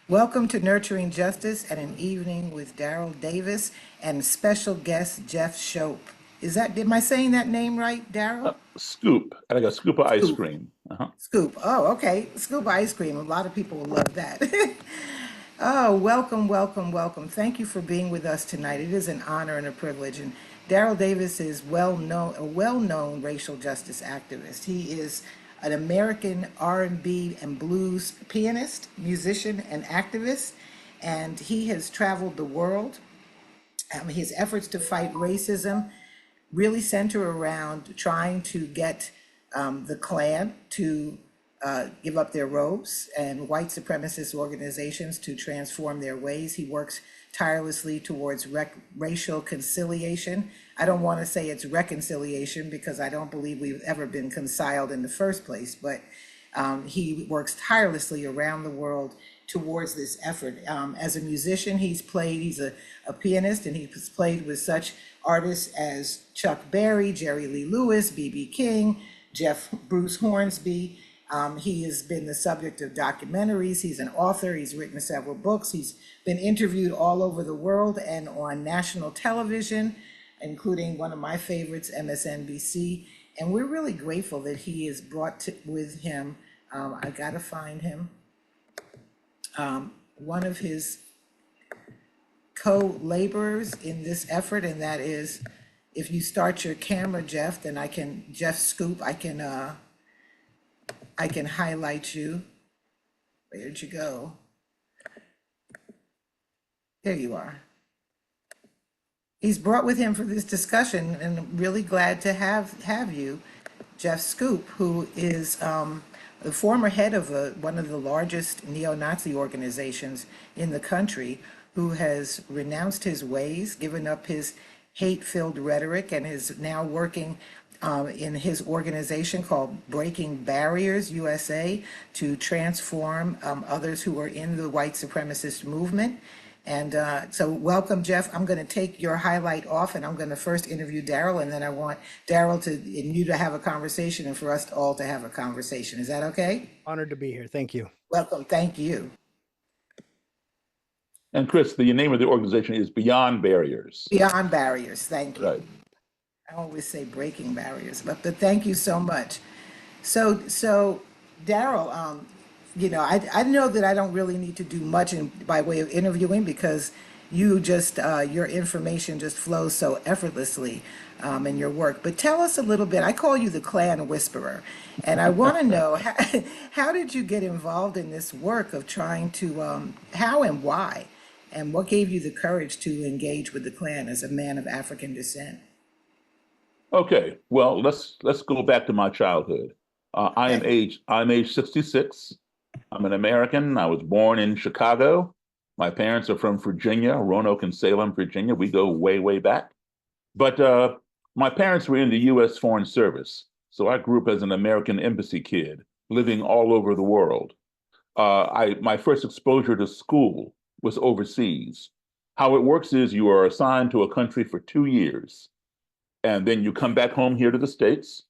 Welcome to Nurturing Justice and an Evening with Daryl Davis and special guest Jeff Shope. Am I saying that name right, Daryl? Scoop, like a scoop of ice Scoop. cream. Scoop. Oh, okay. Scoop ice cream. A lot of people will love that. Oh, welcome, welcome, welcome. Thank you for being with us tonight. It is an honor and a privilege. And Daryl Davis is a well-known racial justice activist. He is an American R&B and blues pianist, musician, and activist, and he has traveled the world. His efforts to fight racism really center around trying to get the Klan to give up their robes and white supremacist organizations to transform their ways. He works tirelessly towards racial conciliation. I don't want to say it's reconciliation because I don't believe we've ever been reconciled in the first place, but he works tirelessly around the world towards this effort. As a musician, he's a pianist, and he's played with such artists as Chuck Berry, Jerry Lee Lewis, B.B. King, Bruce Hornsby. He has been the subject of documentaries. He's an author. He's written several books. He's been interviewed all over the world and on national television, including one of my favorites, MSNBC. And we're really grateful that he has with him, I gotta find him, one of his co-laborers in this effort, and that is, if you start your camera, Jeff, then Jeff Scoop, I can highlight you. Where'd you go? There you are. He's brought with him for this discussion, and I'm really glad to have you, Jeff Scoop, who is the former head of one of the largest neo-Nazi organizations in the country, who has renounced his ways, given up his hate-filled rhetoric, and is now working in his organization called Breaking Barriers USA to transform others who are in the white supremacist movement. And so welcome, Jeff. I'm going to take your highlight off, and I'm going to first interview Daryl, and then I want Daryl and you to have a conversation, and for us all to have a conversation. Is that okay? Honored to be here. Thank you. Welcome. Thank you. And Chris, the name of the organization is Beyond Barriers. Beyond Barriers. Thank you. Right. I always say breaking barriers, but thank you so much. So Daryl, I know that I don't really need to do much by way of interviewing because you just your information just flows so effortlessly in your work. But tell us a little bit. I call you the Klan Whisperer, and I want to know how did you get involved in this work of trying to how and why, and what gave you the courage to engage with the Klan as a man of African descent? Okay. Well, let's go back to my childhood. I'm age 66. I'm an American. I was born in Chicago. My parents are from Virginia, Roanoke and Salem, Virginia. We go way, way back. But my parents were in the U.S. Foreign Service, so I grew up as an American embassy kid, living all over the world. My first exposure to school was overseas. How it works is you are assigned to a country for 2 years, and then you come back home here to the States,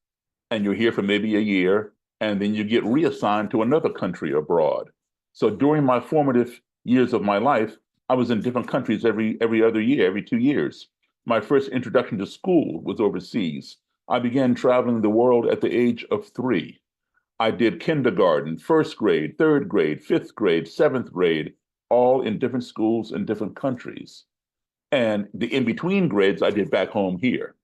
and you're here for maybe a year, and then you get reassigned to another country abroad. So during my formative years of my life, I was in different countries every other year, every 2 years. My first introduction to school was overseas. I began traveling the world at the age of 3. I did kindergarten, first grade, third grade, fifth grade, seventh grade, all in different schools in different countries. And the in-between grades I did back home here.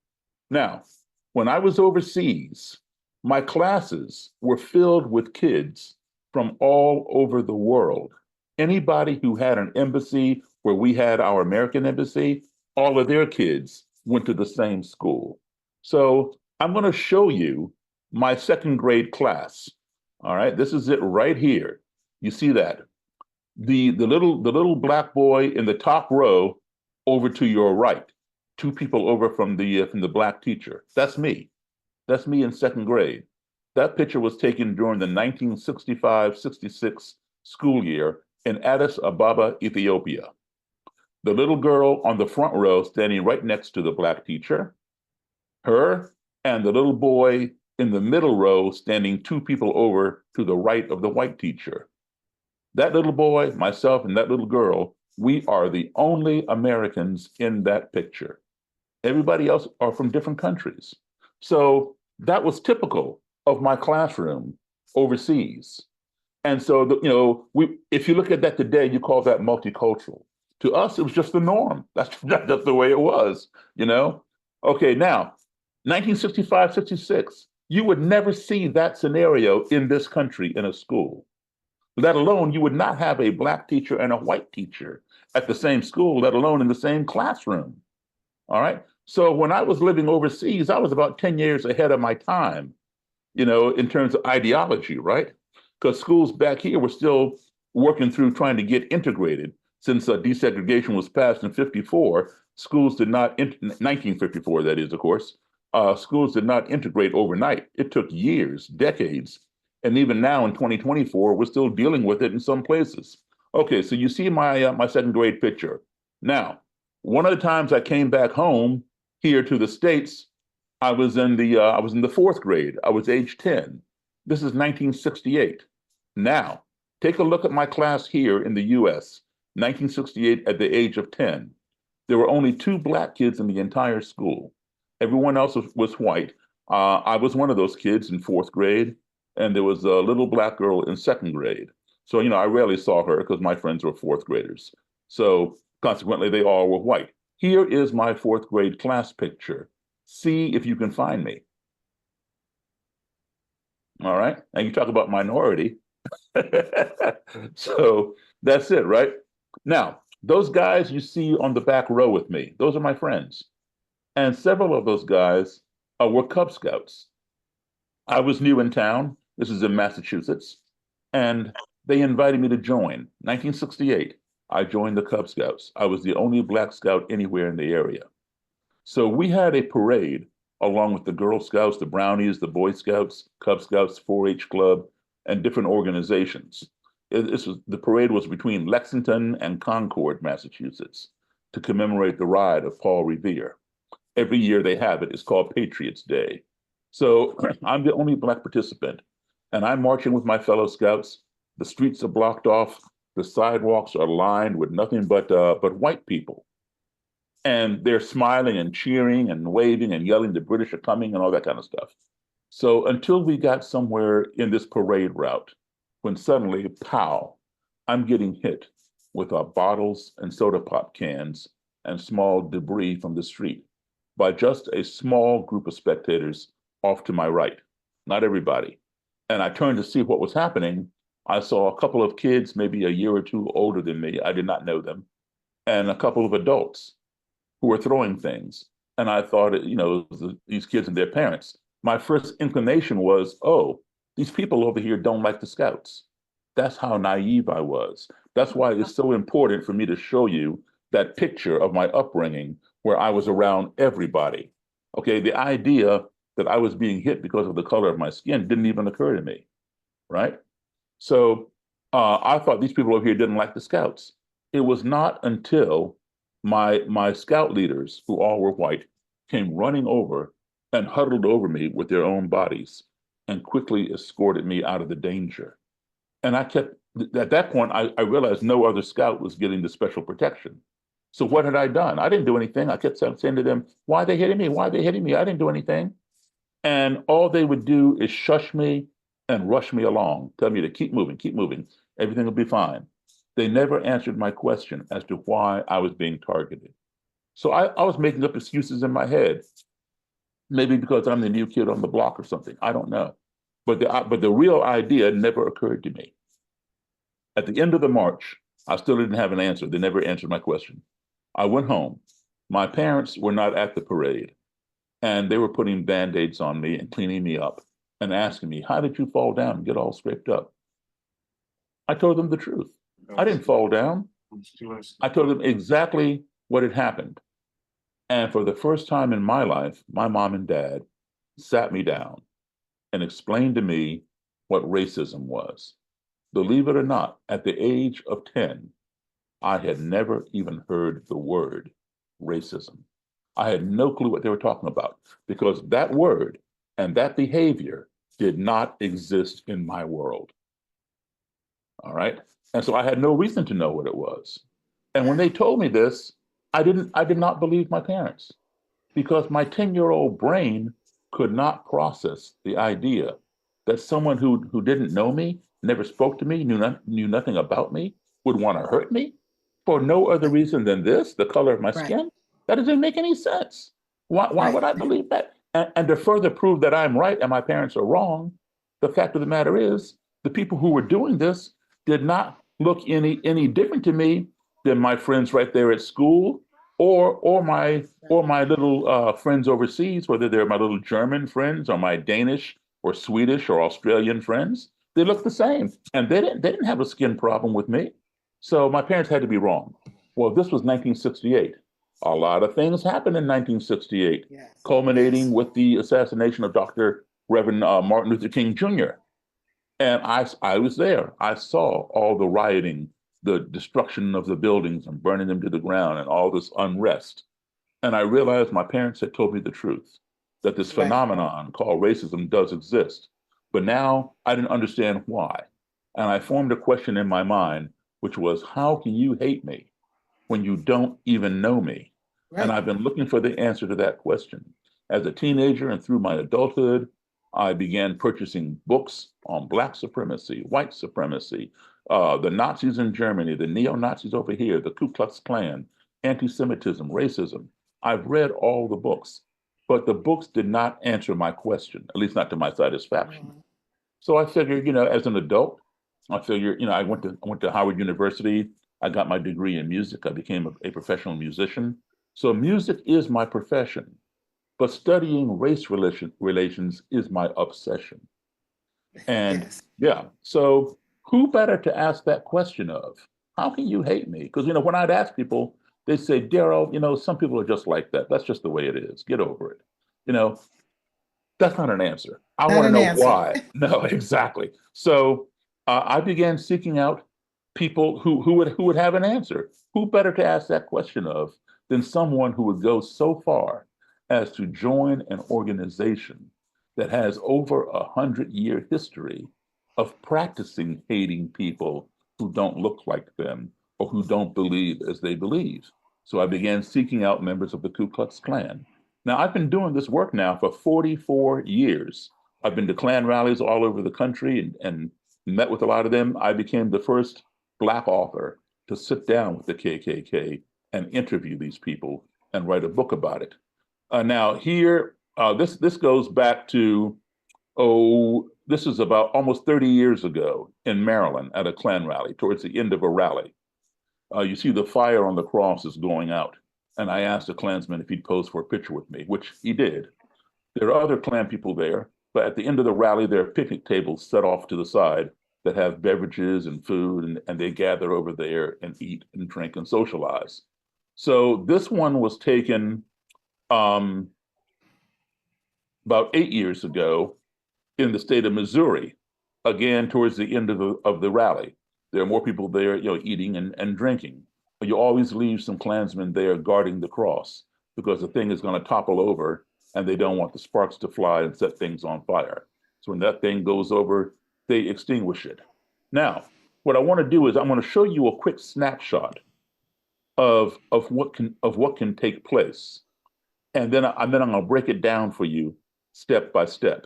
Now, when I was overseas, my classes were filled with kids from all over the world. Anybody who had an embassy where we had our American embassy, all of their kids went to the same school. So I'm going to show you my second grade class. All right, this is it right here. You see that? The little black boy in the top row over to your right, 2 people over from the black teacher. That's me. That's me in second grade. That picture was taken during the 1965-66 school year in Addis Ababa, Ethiopia. The little girl on the front row standing right next to the black teacher, her, and the little boy in the middle row standing 2 people over to the right of the white teacher. That little boy, myself, and that little girl, we are the only Americans in that picture. Everybody else are from different countries. So that was typical of my classroom overseas. And so, if you look at that today, you call that multicultural. To us, it was just the norm. That's just the way it was, you know? Okay, now, 1965, 66, you would never see that scenario in this country in a school, let alone you would not have a black teacher and a white teacher at the same school, let alone in the same classroom. All right. So when I was living overseas, I was about 10 years ahead of my time, in terms of ideology, right? Because schools back here were still working through trying to get integrated. Since desegregation was passed in 54, schools did not, 1954, that is, of course, schools did not integrate overnight. It took years, decades. And even now in 2024, we're still dealing with it in some places. Okay, so you see my second grade picture. Now, one of the times I came back home here to the States, I was in the fourth grade. I was age 10. This is 1968. Now, take a look at my class here in the US, 1968 at the age of 10. There were only two black kids in the entire school. Everyone else was white. I was one of those kids in fourth grade, and there was a little black girl in second grade. So, I rarely saw her because my friends were fourth graders. So consequently, they all were white. Here is my fourth grade class picture. See if you can find me. All right. And you talk about minority. So that's it, right? Now, those guys you see on the back row with me, those are my friends. And several of those guys were Cub Scouts. I was new in town. This is in Massachusetts. And they invited me to join. 1968, I joined the Cub Scouts. I was the only Black Scout anywhere in the area. So we had a parade along with the Girl Scouts, the Brownies, the Boy Scouts, Cub Scouts, 4-H Club, and different organizations. The parade was between Lexington and Concord, Massachusetts, to commemorate the ride of Paul Revere. Every year they have it. It's called Patriots Day. So I'm the only Black participant, and I'm marching with my fellow Scouts. The streets are blocked off. The sidewalks are lined with nothing but white people. And they're smiling and cheering and waving and yelling, the British are coming and all that kind of stuff. So until we got somewhere in this parade route, when suddenly, pow, I'm getting hit with bottles and soda pop cans and small debris from the street by just a small group of spectators off to my right, not everybody. And I turned to see what was happening. I saw a couple of kids, maybe a year or two older than me. I did not know them, and a couple of adults who were throwing things. And I thought, these kids and their parents. My first inclination was, oh, these people over here don't like the Scouts. That's how naive I was. That's why it's so important for me to show you that picture of my upbringing where I was around everybody. Okay, the idea that I was being hit because of the color of my skin didn't even occur to me, right? So I thought these people over here didn't like the Scouts. It was not until my scout leaders, who all were white, came running over and huddled over me with their own bodies and quickly escorted me out of the danger. And at that point, I realized no other scout was getting the special protection. So what had I done? I didn't do anything. I kept saying to them, why are they hitting me? Why are they hitting me? I didn't do anything. And all they would do is shush me and rush me along, tell me to keep moving, everything will be fine. They never answered my question as to why I was being targeted. So I was making up excuses in my head, maybe because I'm the new kid on the block or something. I don't know. But the real idea never occurred to me. At the end of the march, I still didn't have an answer. They never answered my question. I went home. My parents were not at the parade, and they were putting Band-Aids on me and cleaning me up and asking me, how did you fall down and get all scraped up? I told them the truth. I didn't fall down. I told them exactly what had happened. And for the first time in my life, my mom and dad sat me down and explained to me what racism was. Believe it or not, at the age of 10, I had never even heard the word racism. I had no clue what they were talking about because that word and that behavior did not exist in my world. All right. And so I had no reason to know what it was. And when they told me this, I did not believe my parents because my 10-year-old brain could not process the idea that someone who didn't know me, never spoke to me, knew nothing about me, would want to hurt me for no other Right. reason than this, the color of my Right. skin. That doesn't make any sense. Why Right. would I believe that? And to further prove that I'm right and my parents are wrong, the fact of the matter is the people who were doing this did not look any different to me than my friends right there at school or my little friends overseas, whether they're my little German friends or my Danish or Swedish or Australian friends. They look the same, and they didn't have a skin problem with me. So my parents had to be wrong. Well, this was 1968. A lot of things happened in 1968, Yes. culminating Yes. with the assassination of Dr. Reverend Martin Luther King Jr. And I was there. I saw all the rioting, the destruction of the buildings and burning them to the ground, and all this unrest. And I realized my parents had told me the truth, that this Right. phenomenon called racism does exist. But now I didn't understand why. And I formed a question in my mind, which was, how can you hate me when you don't even know me? And Right. I've been looking for the answer to that question. As a teenager and through my adulthood, I began purchasing books on Black supremacy, white supremacy, the Nazis in Germany, the neo Nazis over here, the Ku Klux Klan, anti Semitism, racism. I've read all the books, but the books did not answer my question, at least not to my satisfaction. Mhm. So I figured, as an adult, I figured, I went to Howard University. I got my degree in music. I became a professional musician. So music is my profession, but studying relations is my obsession. And Yes. yeah, so who better to ask that question of? How can you hate me? Because when I'd ask people, they say, Daryl, some people are just like that. That's just the way it is. Get over it. You know, that's not an answer. I Not want to an know answer. why. No, exactly. So I began seeking out people who would have an answer. Who better to ask that question of than someone who would go so far as to join an organization that has over 100-year history of practicing hating people who don't look like them or who don't believe as they believe. So I Right. began seeking out members of the Ku Klux Klan. Now, I've been doing this work now for 44 years. I've been to Klan rallies all over the country and met with a lot of them. I became the first Black author to sit down with the KKK and interview these people and write a book about it. Now, here, this goes back to, this is about almost 30 years ago in Maryland at a Klan rally, towards the end of a rally. You see the fire on the cross is going out. And I asked a Klansman if he'd pose for a picture with me, which he did. There are other Klan people there, but at the end of the rally, there are picnic tables set off to the side that have beverages and food, and they gather over there and eat and drink and socialize. So this one was taken um, about 8 years ago in the state of Missouri, again towards the end of the rally. There are more people there, eating and drinking. You always leave some Klansmen there guarding the cross because the thing is going to topple over and they don't want the sparks to fly and set things on fire. So when that thing goes over, they extinguish it. Now, what I want to do is I'm going to show you a quick snapshot of what can take place, and then I'm going to break it down for you step by step.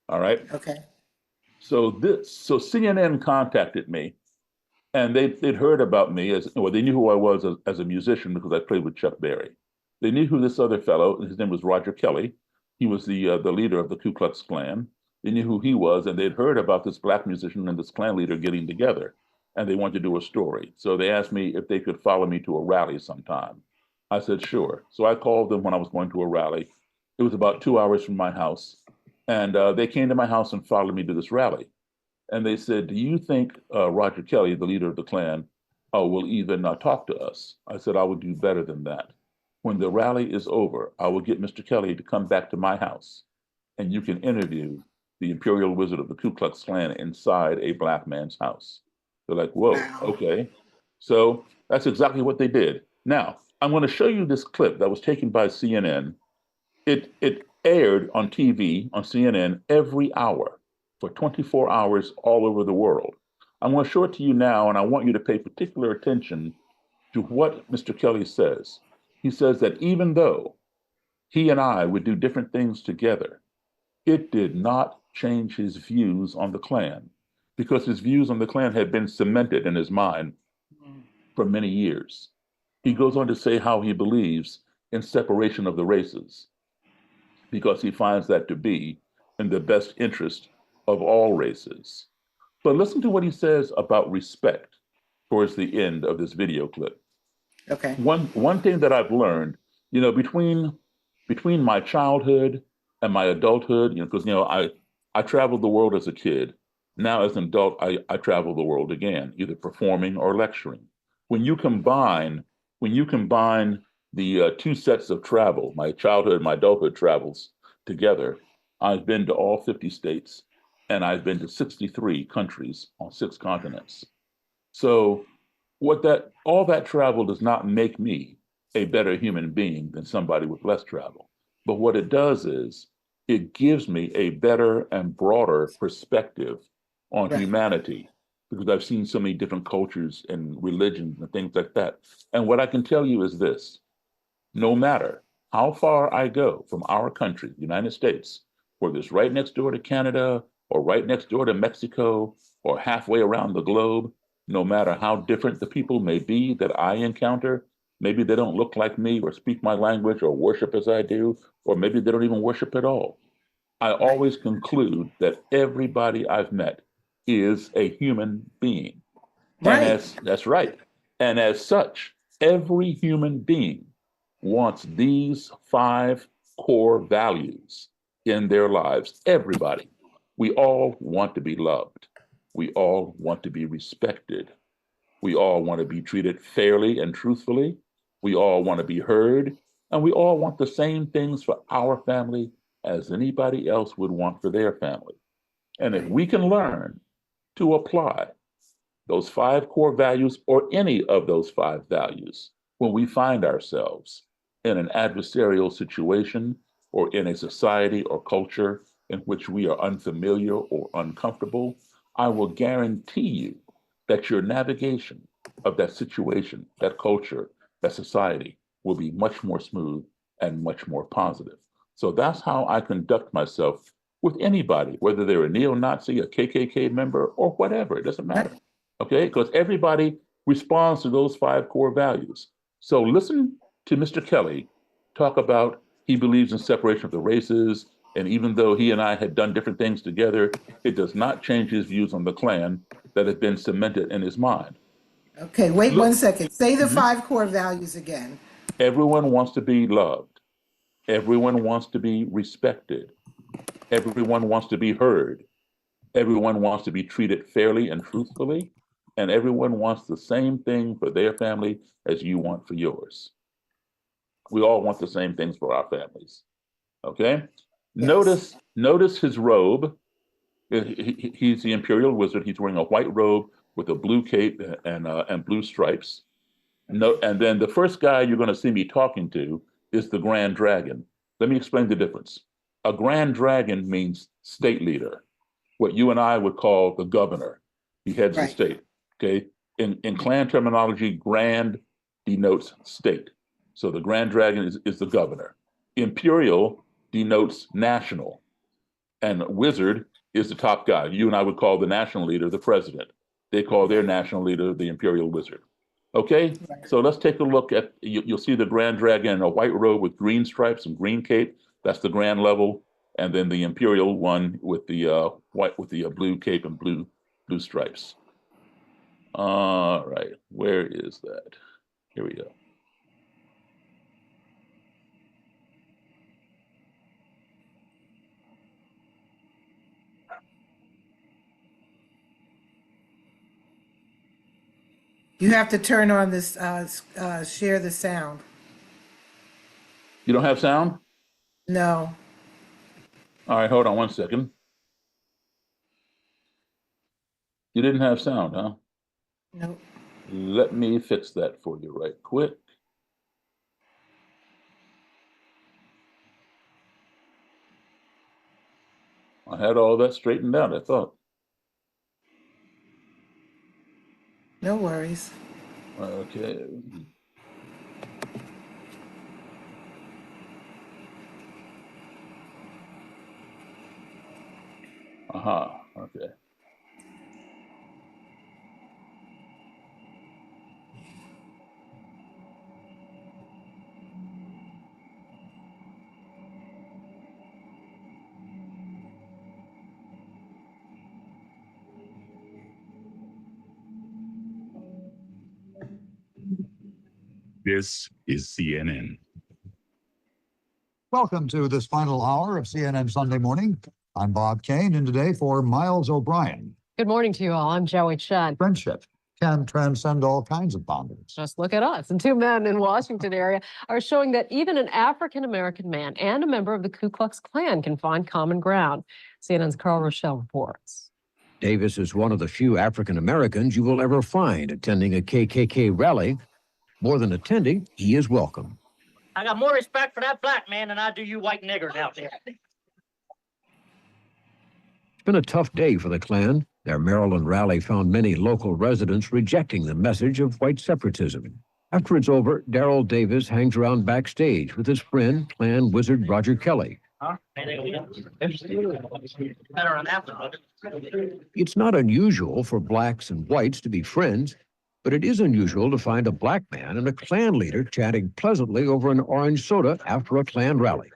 All right. Okay. So CNN contacted me, and they'd heard about me they knew who I was as a musician because I played with Chuck Berry. They knew who this other fellow, his name was Roger Kelly. He was the leader of the Ku Klux Klan. They knew who he was, and they'd heard about this Black musician and this Klan leader getting together, and they wanted to do a story. So they asked me if they could follow me to a rally sometime. I said sure. So I called them when I was going to a rally. It was about 2 hours from my house, and they came to my house and followed me to this rally. And they said, "Do you think Roger Kelly, the leader of the Klan, will even talk to us?" I said, "I will do better than that. When the rally is over, I will get Mr. Kelly to come back to my house, and you can interview the Imperial Wizard of the Ku Klux Klan inside a Black man's house." They're like, "Whoa, Wow. okay." So that's exactly what they did. Now, I'm going to show you this clip that was taken by CNN. It aired on TV on CNN every hour for 24 hours all over the world. I'm going to show it to you now, and I want you to pay particular attention to what Mr. Kelly says. He says that even though he and I would do different things together, it did not change his views on the Klan because his views on the Klan had been cemented in his mind for many years. He goes on to say how he believes in separation of the races because he finds that to be in the best interest of all races. But listen to what he says about respect towards the end of this video clip. Okay. One thing that I've learned, between my childhood and my adulthood, because I traveled the world as a kid. Now as an adult, I travel the world again, either performing or lecturing. When you combine the two sets of travel, my childhood and my adulthood travels together, I've been to all 50 states and I've been to 63 countries on 6 continents. So all that travel does not make me a better human being than somebody with less travel. But what it does is it gives me a better and broader perspective on Right. humanity because I've seen so many different cultures and religions and things like that. And what I can tell you is this: no matter how far I go from our country, the United States, whether it's right next door to Canada or right next door to Mexico or halfway around the globe, no matter how different the people may be that I encounter, maybe they don't look like me or speak my language or worship as I do, or maybe they don't even worship at all. I Right. always conclude that everybody I've met is a human being. And Right. as that's right. And as such, every human being wants these 5 core values in their lives. Everybody. We all want to be loved. We all want to be respected. We all want to be treated fairly and truthfully. We all want to be heard. And we all want the same things for our family as anybody else would want for their family. And if Right. we can learn to apply those 5 core values or any of those 5 values when we find ourselves in an adversarial situation or in a society or culture in which we are unfamiliar or uncomfortable, I will guarantee you that your navigation of that situation, that culture, that society will be much more smooth and much more positive. So that's how I conduct myself with anybody, whether they're a neo Nazi, a KKK member, or whatever. It doesn't Right. matter. Okay? Because everybody responds to those 5 core values. So listen to Mr. Kelly talk about he believes in separation of the races. And even though he and I had done different things together, it does not change his views on the Klan that have been cemented in his mind. Okay. Wait one Look, second. Say the mhm. 5 core values again. Everyone wants to be loved. Everyone wants to be respected. Everyone wants to be heard. Everyone wants to be treated fairly and truthfully, and everyone wants the same thing for their family as you want for yours. We all want the same things for our families. Okay? Yes. Notice his robe. He's the imperial wizard. He's wearing a white robe with a blue cape and blue stripes. No, Okay. and then the first guy you're going to see me talking to is the Grand Dragon. Let me explain the difference. A Grand Dragon means state leader, what you and I would call the governor. He heads the Right. state. Okay. In Klan terminology, grand denotes state. So the Grand Dragon is the governor. Imperial denotes national. And wizard is the top guy. You and I would call the national leader the president. They call their Right. national leader the imperial wizard. Okay, Right. so let's take a look at you'll see the Grand Dragon in a white robe with green stripes and green cape. That's the grand level, and then the imperial one with the white with the blue cape and blue stripes. All right, where is that? Here we go. You have to turn on this, share the sound. You don't have sound? No. All right, hold on 1 second. You didn't have sound, huh? Nope. Let me fix that for you right quick. I had all that straightened out, I thought. No worries. Okay. Okay. This is CNN. Welcome to this final hour of CNN Sunday Morning. I'm Bob Kane, and today for Miles O'Brien. Good morning to you all. I'm Joey Chen. Friendship can transcend all kinds of boundaries. Just look at us. And two men in Washington area are showing that even an African-American man and a member of the Ku Klux Klan can find common ground. CNN's Carl Rochelle reports. Davis is one of the few African Americans you will ever find attending a KKK rally. More than attending, he is welcome. I got more respect for that black man than I do you white niggers out there. It's been a tough day for the Klan. Their Maryland rally found many local residents rejecting the message of white separatism. After it's over, Daryl Davis hangs around backstage with his friend, Klan wizard Roger Kelly. It's not unusual for blacks and whites to be friends, but it is unusual to find a black man and a Klan leader chatting pleasantly over an orange soda after a Klan rally.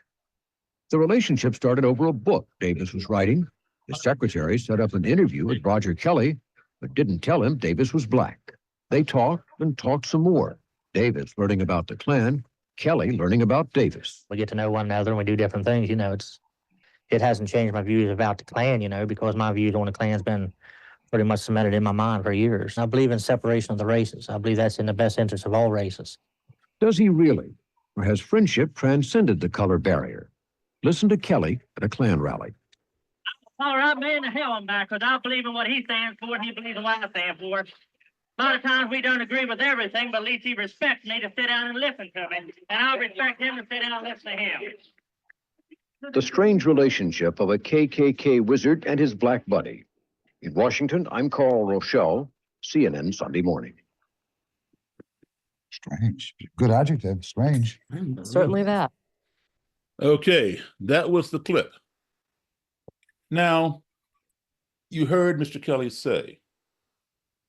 The relationship started over a book Davis was writing. His secretary set up an interview with Roger Kelly, but didn't tell him Davis was black. They talked and talked some more. Davis learning about the Klan, Kelly learning about Davis. We get to know one another and we do different things. It hasn't changed my views about the Klan, because my views on the Klan's been pretty much cemented in my mind for years. I believe in separation of the races. I believe that's in the best interest of all races. Does he really? Or has friendship transcended the color barrier? Listen to Kelly at a Klan rally. All right, man, the hell I'm back, because I believe in what he stands for and he believes in what I stand for. A lot of times we don't agree with everything, but at least he respects me to sit down and listen to me. And I'll respect him to sit down and listen to him. The strange relationship of a KKK wizard and his black buddy. In Washington, I'm Carl Rochelle, CNN Sunday Morning. Strange. Good adjective. Strange. Certainly that. Okay, that was the clip. Now, you heard Mr. Kelly say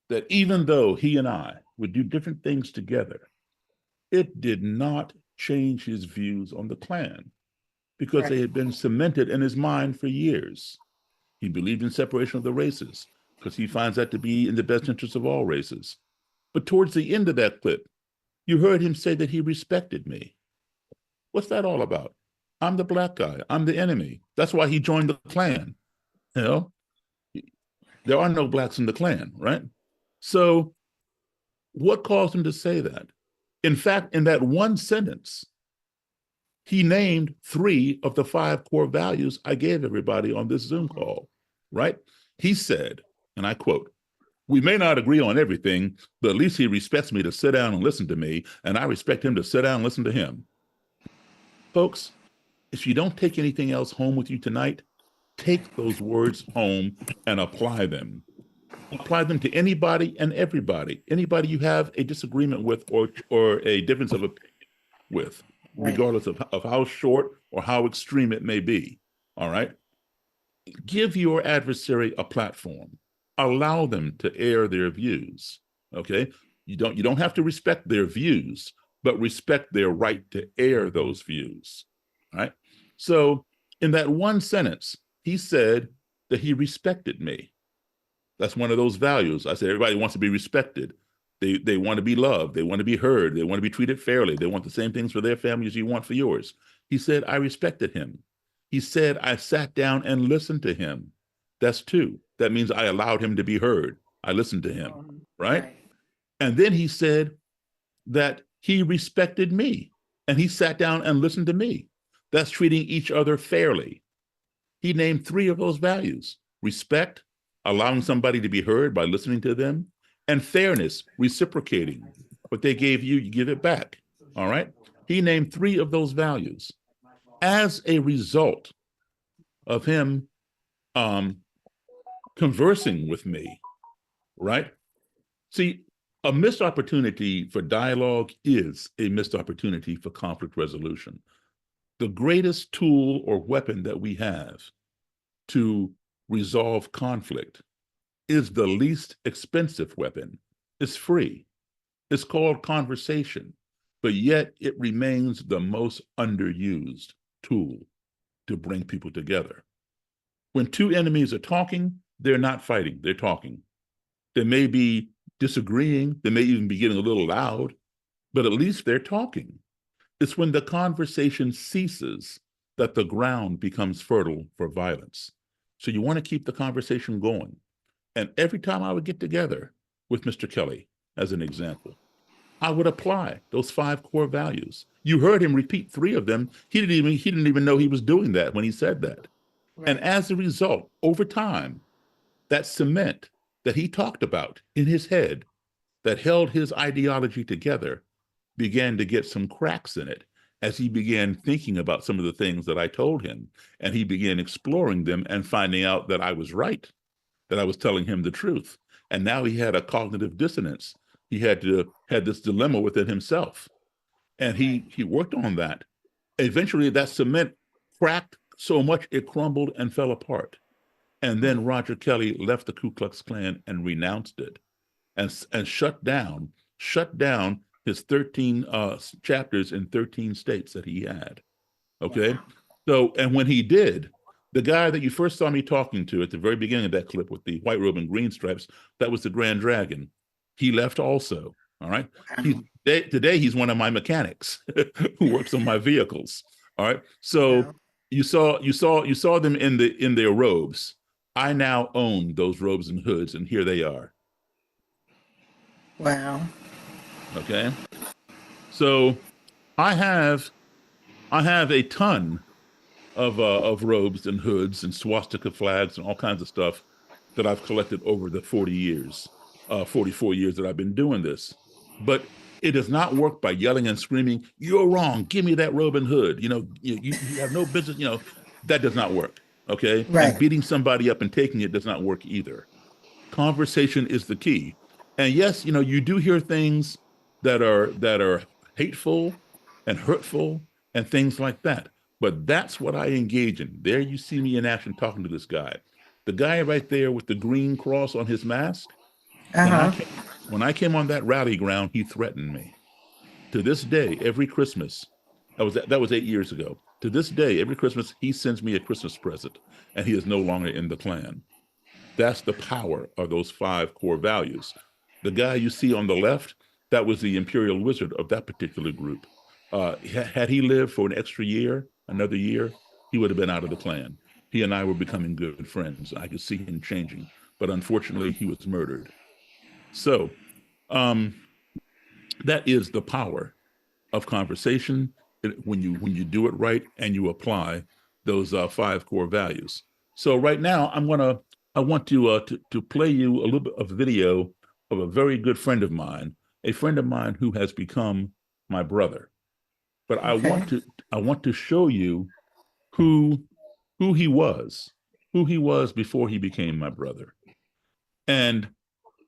that even though he and I would do different things together, it did not change his views on the Klan because they had been cemented in his mind for years. He believed in separation of the races because he finds that to be in the best interest of all races. But towards the end of that clip, you heard him say that he respected me. What's that all about? I'm the black guy. I'm the enemy. That's why he joined the Klan. There are no blacks in the Klan, right? So what caused him to say that? In fact, in that one sentence, he named 3 of the 5 core values I gave everybody on this Zoom call, right? He said, and I quote, "We may not agree on everything, but at least he respects me to sit down and listen to me, and I respect him to sit down and listen to him." Folks, if you don't take anything else home with you tonight, take those words home and apply them. Apply them to anybody and everybody, anybody you have a disagreement with or a difference of opinion with, regardless of how short or how extreme it may be, all right? Give your adversary a platform. Allow them to air their views, okay? You don't have to respect their views, but respect their right to air those views, all right? So in that one sentence, he said that he respected me. That's one of those values. I said, everybody wants to be respected. They want to be loved. They want to be heard. They want to be treated fairly. They want the same things for their family as you want for yours. He said, I respected him. He said, I sat down and listened to him. That's 2. That means I allowed him to be heard. I listened to him, right? And then he said that he respected me and he sat down and listened to me. That's treating each other fairly. He named 3 of those values: respect, allowing somebody to be heard by listening to them, and fairness, reciprocating. What they gave you, you give it back, all right? He named 3 of those values. As a result of him conversing with me, right? See, A missed opportunity for dialogue is a missed opportunity for conflict resolution. The greatest tool or weapon that we have to resolve conflict is the least expensive weapon. It's free. It's called conversation, but yet it remains the most underused tool to bring people together. When two enemies are talking, they're not fighting, they're talking. They may be disagreeing, they may even be getting a little loud, but at least they're talking. It's when the conversation ceases that the ground becomes fertile for violence. So you want to keep the conversation going. And every time I would get together with Mr. Kelly, as an example, I would apply those 5 core values. You heard him repeat 3 of them. He didn't even know he was doing that when he said that. Right. And as a result, over time, that cement that he talked about in his head that held his ideology together began to get some cracks in it as he began thinking about some of the things that I told him. And he began exploring them and finding out that I was right, that I was telling him the truth. And now he had a cognitive dissonance. He had this dilemma within himself. And he worked on that. Eventually that cement cracked so much it crumbled and fell apart. And then Roger Kelly left the Ku Klux Klan and renounced it and shut down his 13 chapters in 13 states that he had. Okay. Wow. So, and when he did, the guy that you first saw me talking to at the very beginning of that clip with the white robe and green stripes, that was the Grand Dragon. He left also. All right. Today he's one of my mechanics who works on my vehicles. All right. So Wow. you saw them in their robes. I now own those robes and hoods, and here they are. Wow. Okay. So I have a ton of robes and hoods and swastika flags and all kinds of stuff that I've collected over the 44 years that I've been doing this. But it does not work by yelling and screaming, "You're wrong, give me that robe and hood." You have no business, that does not work. Okay. Right. And beating somebody up and taking it does not work either. Conversation is the key. And yes, you do hear things that are hateful and hurtful and things like that. But that's what I engage in. There you see me in action talking to this guy. The guy right there with the green cross on his mask, Uh-huh. when I came on that rally ground, he threatened me. To this day, every Christmas, that was 8 years ago. To this day, every Christmas, he sends me a Christmas present, and he is no longer in the Klan. That's the power of those 5 core values. The guy you see on the left, that was the Imperial Wizard of that particular group. Had he lived for an extra year, another year, he would have been out of the Klan. He and I were becoming good friends. I could see him changing, but unfortunately, he was murdered. So that is the power of conversation when you do it right and you apply those 5 core values. So right now, I want to play you a little bit of video of a very good friend of mine who has become my brother. But Okay. I want to show you who he was before he became my brother. And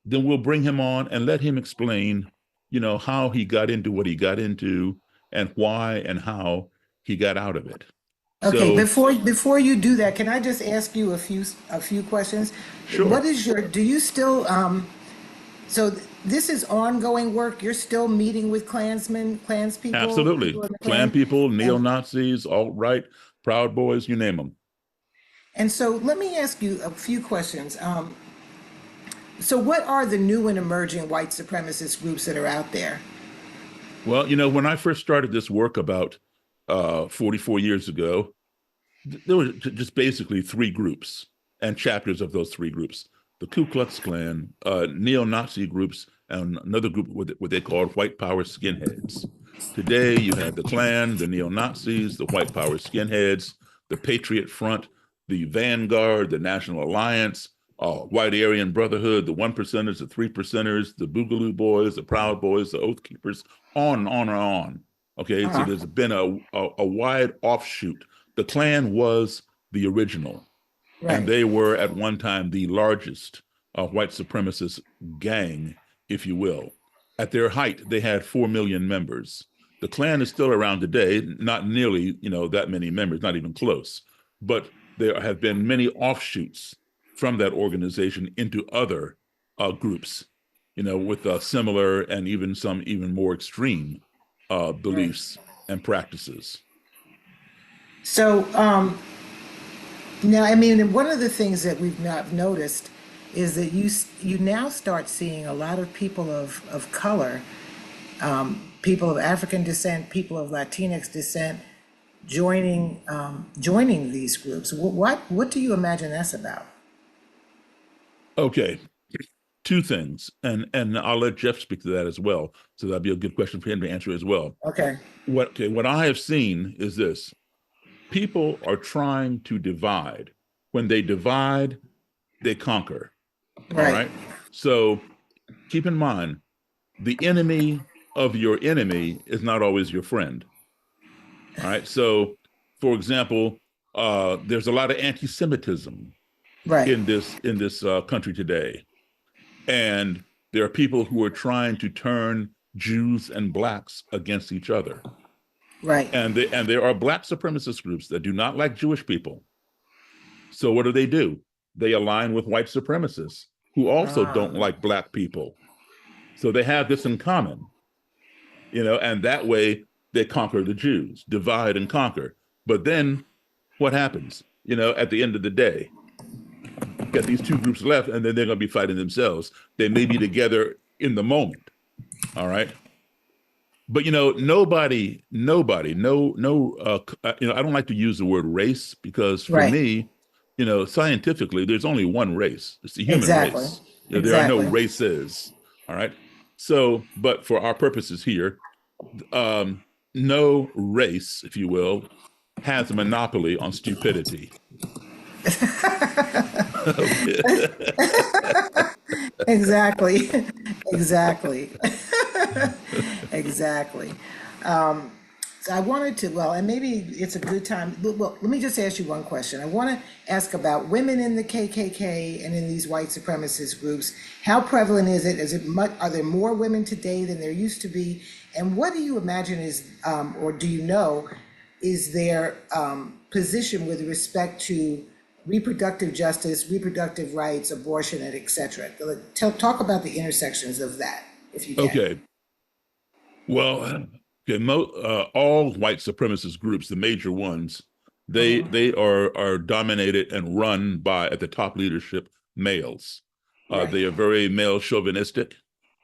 then we'll bring him on and let him explain, how he got into what he got into and why and how he got out of it. Okay, So, before you do that, can I just ask you a few questions? sure. Do you still so this is ongoing work? You're still meeting with Klanspeople, Absolutely. people in the Klan Klan? people, And neo-Nazis, alt-right, Proud Boys, you name them. and so let me ask you a few questions. So what are the new and emerging white supremacist groups that are out there? Well, when I first started this work about 44 years ago, there were just basically 3 groups and chapters of those 3 groups. The Ku Klux Klan, neo-Nazi groups, and another group, what they called white power skinheads. Today, you have the Klan, the neo-Nazis, the white power skinheads, the Patriot Front, the Vanguard, the National Alliance, White Aryan Brotherhood, the 1%ers, the 3%ers, the Boogaloo Boys, the Proud Boys, the Oath Keepers, on and on and on. Okay, so Uh-huh. there's been a wide offshoot. The Klan was the original, and Right. they were at one time the largest white supremacist gang, if you will. At their height, they had 4 million members. The Klan is still around today, not nearly, that many members, not even close. But there have been many offshoots from that organization into other groups, with similar and even more extreme beliefs and practices. So now, I mean, one of the things that we've not noticed is that you now start seeing a lot of people of color, people of African descent, people of Latinx descent, joining these groups. What do you imagine that's about? Okay, two things, and I'll let Jeff speak to that as well. So that'd be a good question for him to answer as well. Okay. What I have seen is this: people are trying to divide. When they divide, they conquer. Right. All right. So keep in mind, the enemy of your enemy is not always your friend. All right. So, for example, there's a lot of anti-Semitism Right. in this country today, and there are people who are trying to turn Jews and blacks against each other. Right. And there are black supremacist groups that do not like Jewish people. So what do? They align with white supremacists who also don't like black people. So they have this in common, and that way they conquer the Jews, divide and conquer. But then what happens? At the end of the day, you got these two groups left, and then they're going to be fighting themselves. They may be together in the moment. All right. But nobody, no, I don't like to use the word race, because for me, scientifically, there's only one race. It's the human race. There are no races. All right. So, but for our purposes here, no race, if you will, has a monopoly on stupidity. Exactly. Exactly. So I wanted to, and maybe it's a good time. Well, let me just ask you one question. I want to ask about women in the KKK and in these white supremacist groups. How prevalent is it? Are there more women today than there used to be? And what do you imagine is, or do you know, is their position with respect to reproductive justice, reproductive rights, abortion, and et cetera? Talk about the intersections of that, if you can. Okay. Well, all white supremacist groups, the major ones, they are dominated and run by, at the top leadership, males. They are very male chauvinistic.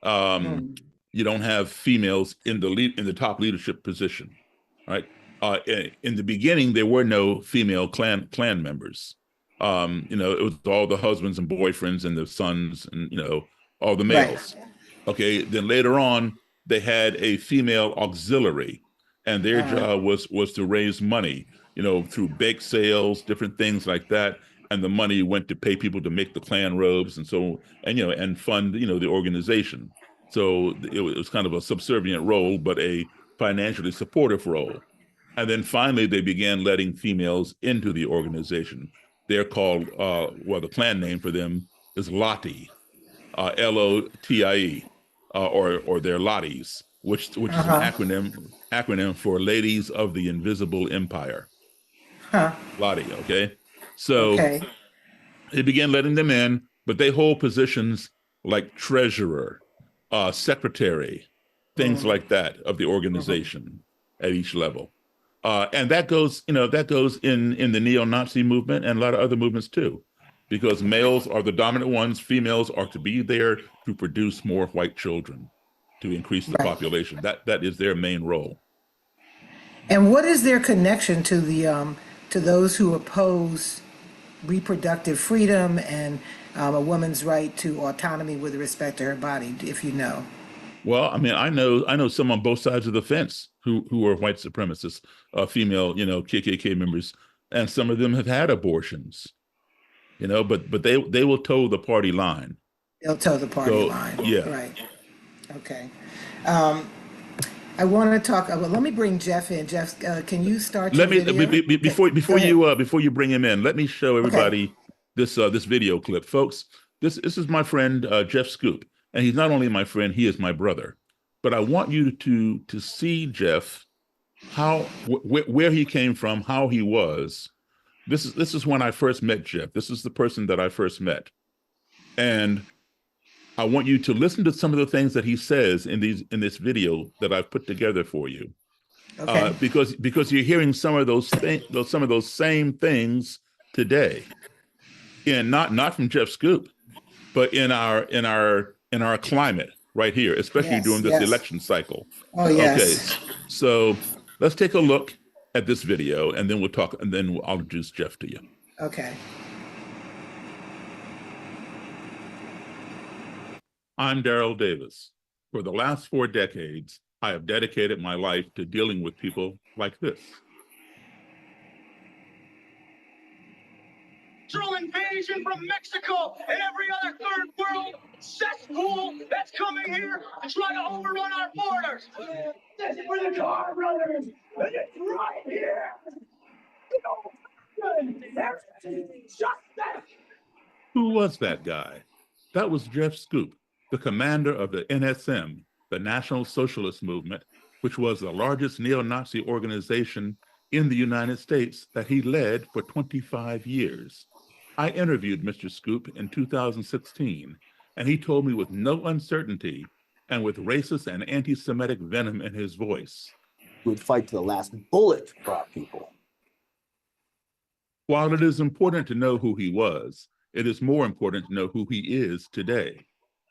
You don't have females in the top leadership position, right? In the beginning, there were no female clan members. It was all the husbands and boyfriends and the sons and all the males. Right. Okay, then later on, they had a female auxiliary, and their job was to raise money, through bake sales, different things like that. And the money went to pay people to make the Klan robes and fund, the organization. So it was kind of a subservient role, but a financially supportive role. And then finally, they began letting females into the organization. They're called, the Klan name for them is Lottie, Lotie. Or their Lotties, which is an acronym for Ladies of the Invisible Empire. Lottie, okay? So they began letting them in, but they hold positions like treasurer, secretary, things like that of the organization at each level. And that goes in the neo-Nazi movement and a lot of other movements too. Because males are the dominant ones, females are to be there to produce more white children, to increase the population. That is their main role. And what is their connection to to those who oppose reproductive freedom and a woman's right to autonomy with respect to her body, if you know? Well, I mean, I know some on both sides of the fence who are white supremacists, female, KKK members, and some of them have had abortions. But they will toe the party line. They'll toe the party line. Yeah. Right. Okay. I want to talk. Well, let me bring Jeff in. Jeff, can you start? Before you bring him in, let me show everybody this video clip, folks. This is my friend Jeff Scoop, and he's not only my friend, he is my brother. but I want you to see Jeff, where he came from, how he was. This is when I first met Jeff. This is the person that I first met, and I want you to listen to some of the things that he says in this video that I've put together for you. Okay. Because you're hearing some of those same things today, and not from Jeff Scoop, but in our climate right here, especially during this election cycle. Oh, yes. Okay, so let's take a look at this video, and then we'll talk, and then I'll introduce Jeff to you. Okay. I'm Daryl Davis. For the last 4 decades, I have dedicated my life to dealing with people like this. Invasion from Mexico and every other third world cesspool that's coming here to try to overrun our borders. This is for the car brothers, and it's right here. Who was that guy? That was Jeff Scoop, the commander of the NSM, the National Socialist Movement, which was the largest neo-Nazi organization in the United States that he led for 25 years. I interviewed Mr. Scoop in 2016, and he told me with no uncertainty and with racist and anti-Semitic venom in his voice. He would fight to the last bullet for our people. While it is important to know who he was, it is more important to know who he is today.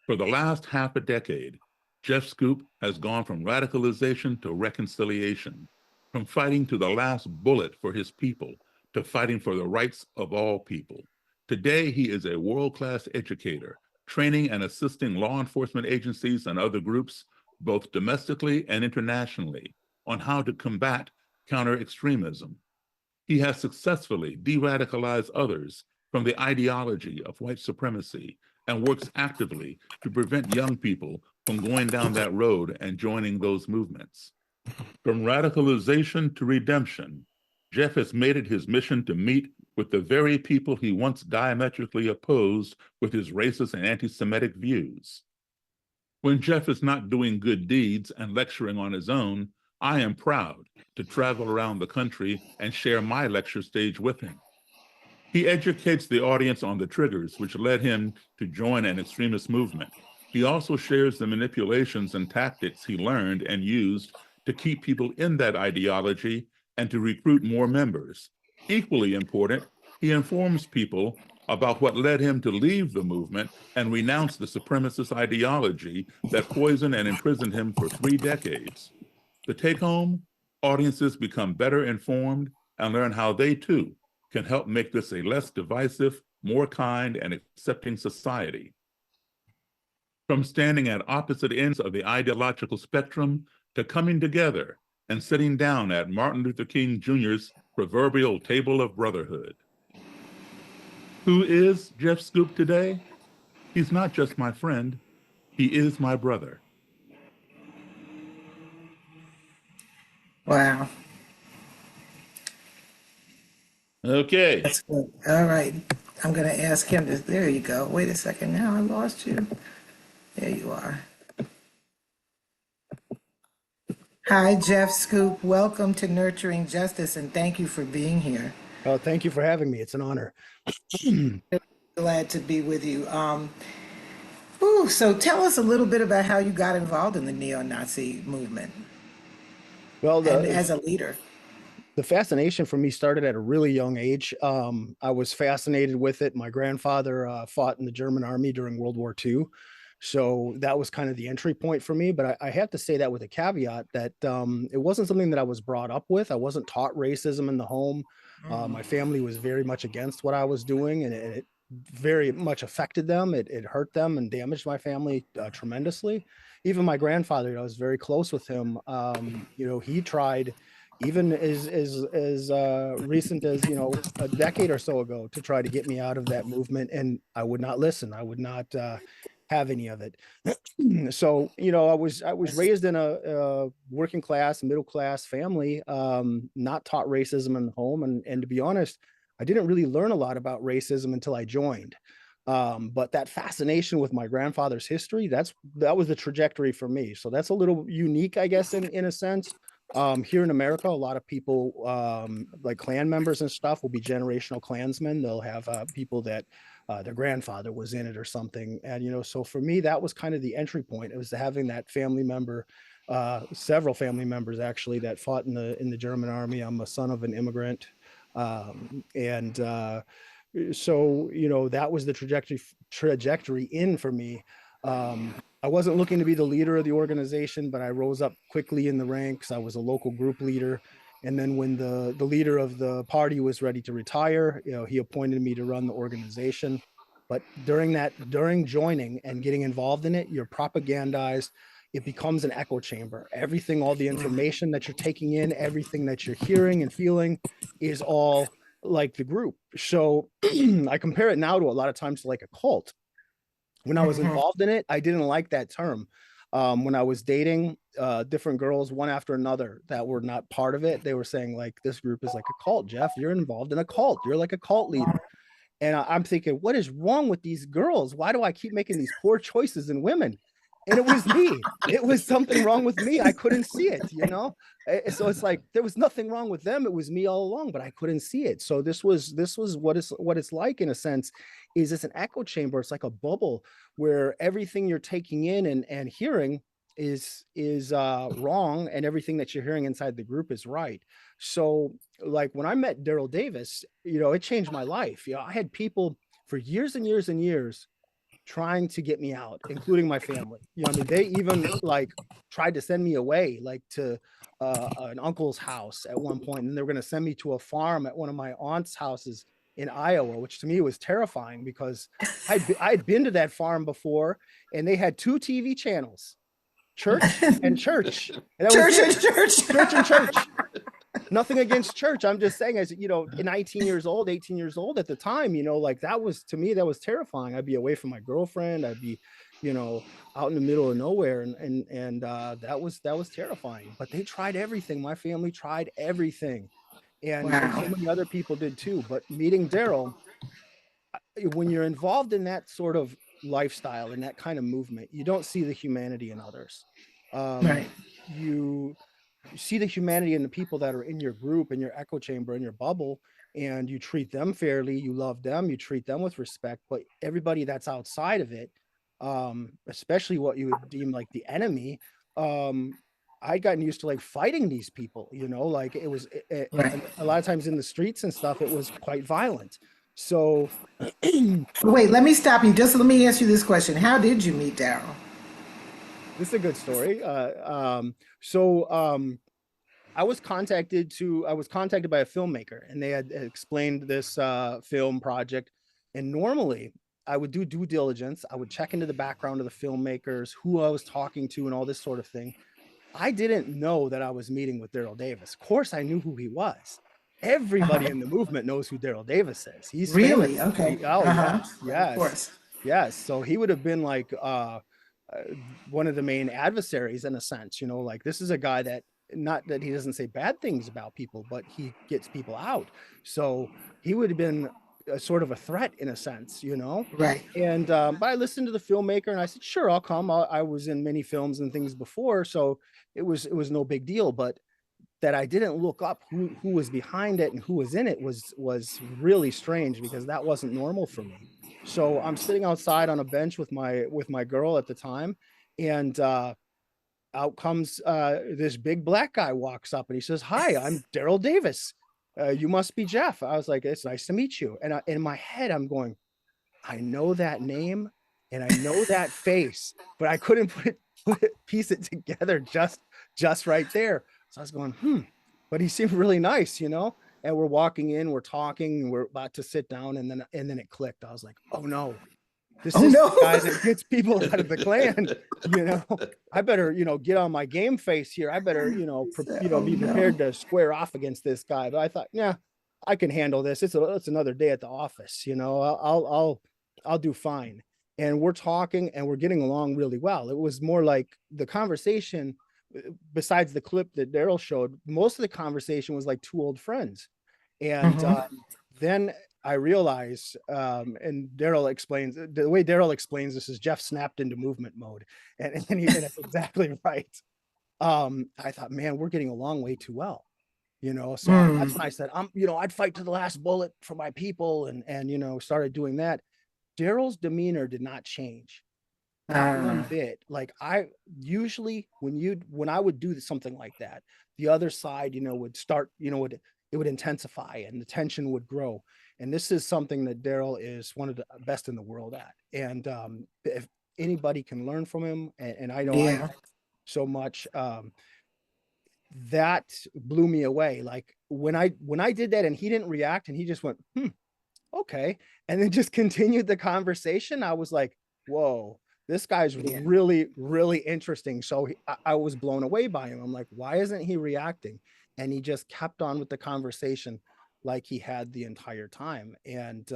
For the last half a decade, Jeff Scoop has gone from radicalization to reconciliation, from fighting to the last bullet for his people to fighting for the rights of all people. Today, he is a world-class educator, training and assisting law enforcement agencies and other groups, both domestically and internationally, on how to combat counter-extremism. He has successfully de-radicalized others from the ideology of white supremacy and works actively to prevent young people from going down that road and joining those movements. From radicalization to redemption, Jeff has made it his mission to meet with the very people he once diametrically opposed with his racist and anti-Semitic views. When Jeff is not doing good deeds and lecturing on his own, I am proud to travel around the country and share my lecture stage with him. He educates the audience on the triggers which led him to join an extremist movement. He also shares the manipulations and tactics he learned and used to keep people in that ideology and to recruit more members. Equally important, he informs people about what led him to leave the movement and renounce the supremacist ideology that poisoned and imprisoned him for 3 decades. The take-home, audiences become better informed and learn how they too can help make this a less divisive, more kind and accepting society. From standing at opposite ends of the ideological spectrum to coming together and sitting down at Martin Luther King Jr.'s proverbial table of brotherhood. Who is Jeff Scoop today? He's not just my friend, he is my brother. Wow. Okay. That's good. All right. I'm going to ask him to, there you go. Wait a second. Now I lost you. There you are. Hi, Jeff Scoop. Welcome to Nurturing Justice, and thank you for being here. Oh, thank you for having me. It's an honor. Glad to be with you. So tell us a little bit about how you got involved in the neo-Nazi movement. Well, and as a leader. The fascination for me started at a really young age. I was fascinated with it. My grandfather fought in the German army during World War II. So that was kind of the entry point for me. But I have to say that with a caveat that it wasn't something that I was brought up with. I wasn't taught racism in the home. My family was very much against what I was doing, and it very much affected them. It hurt them and damaged my family tremendously. Even my grandfather, I was very close with him. He tried, even as recent as, a decade or so ago, to try to get me out of that movement. And I would not listen. I would not have any of it. So, I was raised in a working class, middle class family, not taught racism in the home. And to be honest, I didn't really learn a lot about racism until I joined. But that fascination with my grandfather's history, that was the trajectory for me. So that's a little unique, I guess, in a sense. Here in America, a lot of people, like clan members and stuff, will be generational clansmen. They'll have people that their grandfather was in it or something. And, you know, so for me, that was kind of the entry point. It was having that family member, several family members actually, that fought in the German army. I'm a son of an immigrant. So, you know, that was the trajectory in for me. I wasn't looking to be the leader of the organization, but I rose up quickly in the ranks. I was a local group leader. And then when the leader of the party was ready to retire, you know, he appointed me to run the organization. But during joining and getting involved in it, you're propagandized. It becomes an echo chamber. Everything, all the information that you're taking in, everything that you're hearing and feeling is all like the group. So I compare it now to a lot of times to like a cult. When I was involved in it, I didn't like that term. When I was dating different girls, one after another, that were not part of it, they were saying like, this group is like a cult. Jeff, you're involved in a cult. You're like a cult leader. And I'm thinking, what is wrong with these girls? Why do I keep making these poor choices in women? And it was me. It was something wrong with me. I couldn't see it, you know? So it's like, there was nothing wrong with them. It was me all along, but I couldn't see it. So this was what it's like, in a sense, is it's an echo chamber. It's like a bubble where everything you're taking in and hearing is wrong, and everything that you're hearing inside the group is right. So like when I met Daryl Davis, you know, it changed my life. You know, I had people for years and years and years trying to get me out, including my family. You know, I mean, they even like tried to send me away, like to an uncle's house at one point, and they were going to send me to a farm at one of my aunt's houses in Iowa, which to me was terrifying because I'd been to that farm before, and they had 2 TV channels, church and church. And church and church. Nothing against church. I'm just saying, as you know, 18 years old at the time, you know, like that was, to me, that was terrifying. I'd be away from my girlfriend. I'd be, you know, out in the middle of nowhere. And that was terrifying, but they tried everything. My family tried everything. And so many other people did too. But meeting Daryl, when you're involved in that sort of lifestyle and that kind of movement, you don't see the humanity in others. You see the humanity in the people that are in your group, in your echo chamber, in your bubble, and you treat them fairly, you love them, you treat them with respect. But everybody that's outside of it, especially what you would deem like the enemy, I'd gotten used to like fighting these people, you know, like it was a lot of times in the streets and stuff, it was quite violent. So wait, let me stop you. Just let me ask you this question. How did you meet Daryl? This is a good story. I was contacted by a filmmaker, and they had explained this film project. And normally I would do due diligence. I would check into the background of the filmmakers, who I was talking to, and all this sort of thing. I didn't know that I was meeting with Daryl Davis. Of course, I knew who he was. Everybody in the movement knows who Daryl Davis is. He's really famous. okay. Yes. Of course. Yes. So he would have been like one of the main adversaries in a sense, you know, like this is a guy that, not that he doesn't say bad things about people, but he gets people out. So he would have been a sort of a threat in a sense, you know? Right. And, but I listened to the filmmaker and I said, sure, I'll come. I was in many films and things before, so it was no big deal. But that I didn't look up who was behind it and who was in it was really strange, because that wasn't normal for me. So I'm sitting outside on a bench with my girl at the time, and out comes this big black guy, walks up and he says, "Hi, I'm Daryl Davis. You must be Jeff." I was like, "It's nice to meet you." And in my head, I'm going, I know that name and I know that face, but I couldn't piece it together just right there. So I was going, but he seemed really nice, you know? And we're walking in, we're talking, and we're about to sit down, and then it clicked. I was like, oh no, this is the guy that gets people out of the clan. You know, I better, you know, get on my game face here. I better, you know, be prepared to square off against this guy. But I thought, yeah, I can handle this. It's another day at the office. You know, I'll do fine. And we're talking and we're getting along really well. It was more like the conversation, besides the clip that Daryl showed, most of the conversation was like two old friends. And then I realize, and Daryl explains, the way Daryl explains this is Jeff snapped into movement mode, and it's exactly right. I thought, man, we're getting along way too well, so that's when I said, I'd fight to the last bullet for my people, and started doing that. Daryl's demeanor did not change, not one bit. Like, I usually, when I would do something like that, the other side, would start, it would intensify and the tension would grow. And this is something that Daryl is one of the best in the world at. And if anybody can learn from him, and I know I Yeah. so much, that blew me away. Like, when I did that and he didn't react and he just went, okay, and then just continued the conversation, I was like, whoa, this guy's really, really interesting. So I was blown away by him. I'm like, why isn't he reacting? And he just kept on with the conversation like he had the entire time. And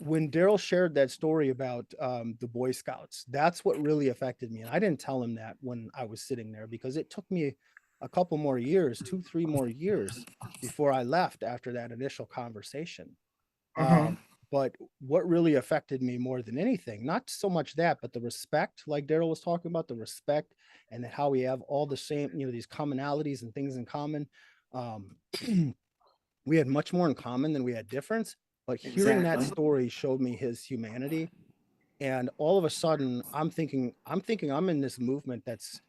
when Daryl shared that story about the Boy Scouts, that's what really affected me. And I didn't tell him that when I was sitting there, because it took me a couple more years, 2-3 more years before I left after that initial conversation. But what really affected me more than anything, not so much that, but the respect, like Daryl was talking about, the respect, and how we have all the same, these commonalities and things in common. We had much more in common than we had difference, but hearing that story showed me his humanity. And all of a sudden I'm thinking I'm in this movement that's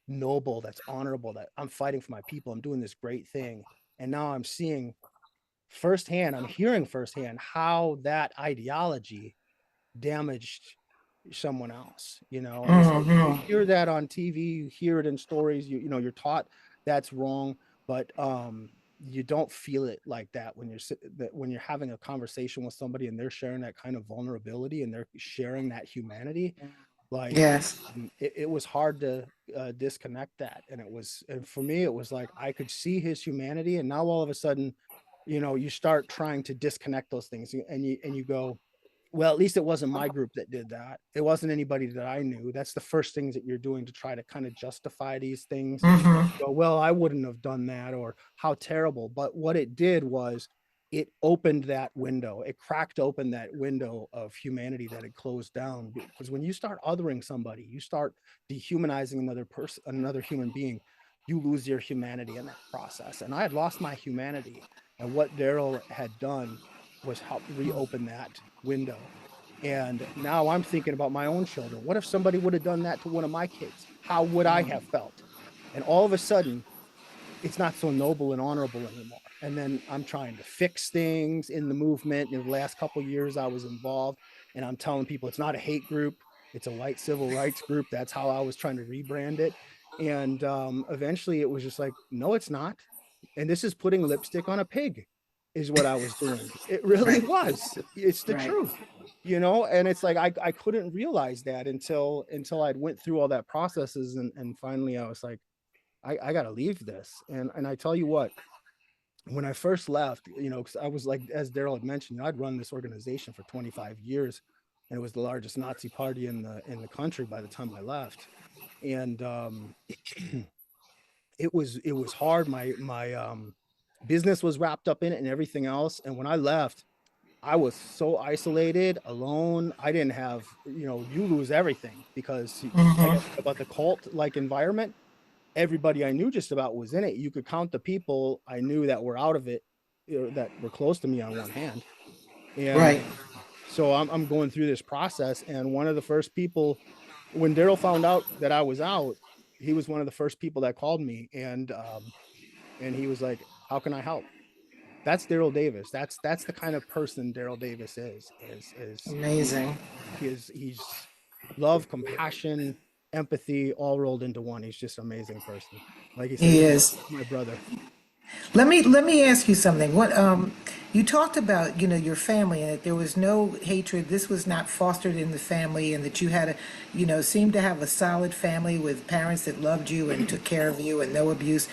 noble, that's honorable, that I'm fighting for my people. I'm doing this great thing. And now I'm seeing firsthand, I'm hearing firsthand how that ideology damaged someone else, and it's like, you hear that on TV, you hear it in stories, you're taught that's wrong, but you don't feel it like that when you're having a conversation with somebody and they're sharing that kind of vulnerability and they're sharing that humanity. Like, Yes. it was hard to disconnect that. And for me, it was like, I could see his humanity. And now all of a sudden, you start trying to disconnect those things, and you go, well, at least it wasn't my group that did that. It wasn't anybody that I knew. That's the first things that you're doing to try to kind of justify these things. Go, well, I wouldn't have done that, or how terrible. But what it did was it opened that window. It cracked open that window of humanity that had closed down. Because when you start othering somebody, you start dehumanizing another person, another human being, you lose your humanity in that process. And I had lost my humanity. And what Daryl had done was help reopen that window. And now I'm thinking about my own children. What if somebody would have done that to one of my kids? How would I have felt? And all of a sudden, it's not so noble and honorable anymore. And then I'm trying to fix things in the movement. In the last couple of years I was involved, and I'm telling people it's not a hate group, it's a white civil rights group. That's how I was trying to rebrand it. And eventually it was just like, no, it's not. And this is putting lipstick on a pig, is what I was doing. It really was. It's the truth, and it's like, I couldn't realize that until I'd went through all that processes. And finally I was like, I got to leave this. And I tell you what, when I first left, because I was like, as Daryl had mentioned, I'd run this organization for 25 years, and it was the largest Nazi party in the country by the time I left. And it was hard. My business was wrapped up in it and everything else. And when I left, I was so isolated, alone. I didn't have, you lose everything, because like about the cult like environment, everybody I knew just about was in it. You could count the people I knew that were out of it, that were close to me on one hand. And so I'm going through this process. And one of the first people, when Daryl found out that I was out, he was one of the first people that called me. And he was like, how can I help? That's Daryl Davis. That's the kind of person Daryl Davis is amazing. He's love, compassion, empathy, all rolled into one. He's just an amazing person. Like he said, He is my brother. Let me ask you something. What you talked about, your family, and that there was no hatred. This was not fostered in the family, and that you had seemed to have a solid family with parents that loved you and took care of you, and no abuse.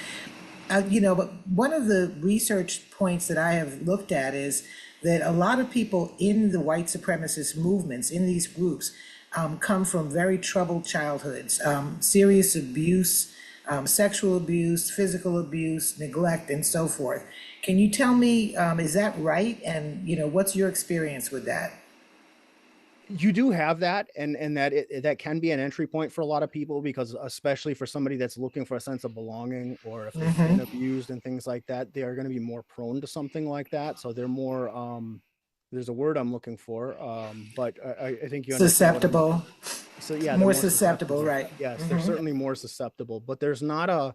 But one of the research points that I have looked at is that a lot of people in the white supremacist movements, in these groups, come from very troubled childhoods, serious abuse, sexual abuse, physical abuse, neglect, and so forth. Can you tell me, is that right? And, what's your experience with that? You do have that, and that can be an entry point for a lot of people, because especially for somebody that's looking for a sense of belonging, or if they've been abused and things like that, they are going to be more prone to something like that. So they're more, there's a word I'm looking for, but I think you understand what I'm. Susceptible, So yeah, they're more more susceptible, susceptible. right? Yes, they're certainly more susceptible, but there's not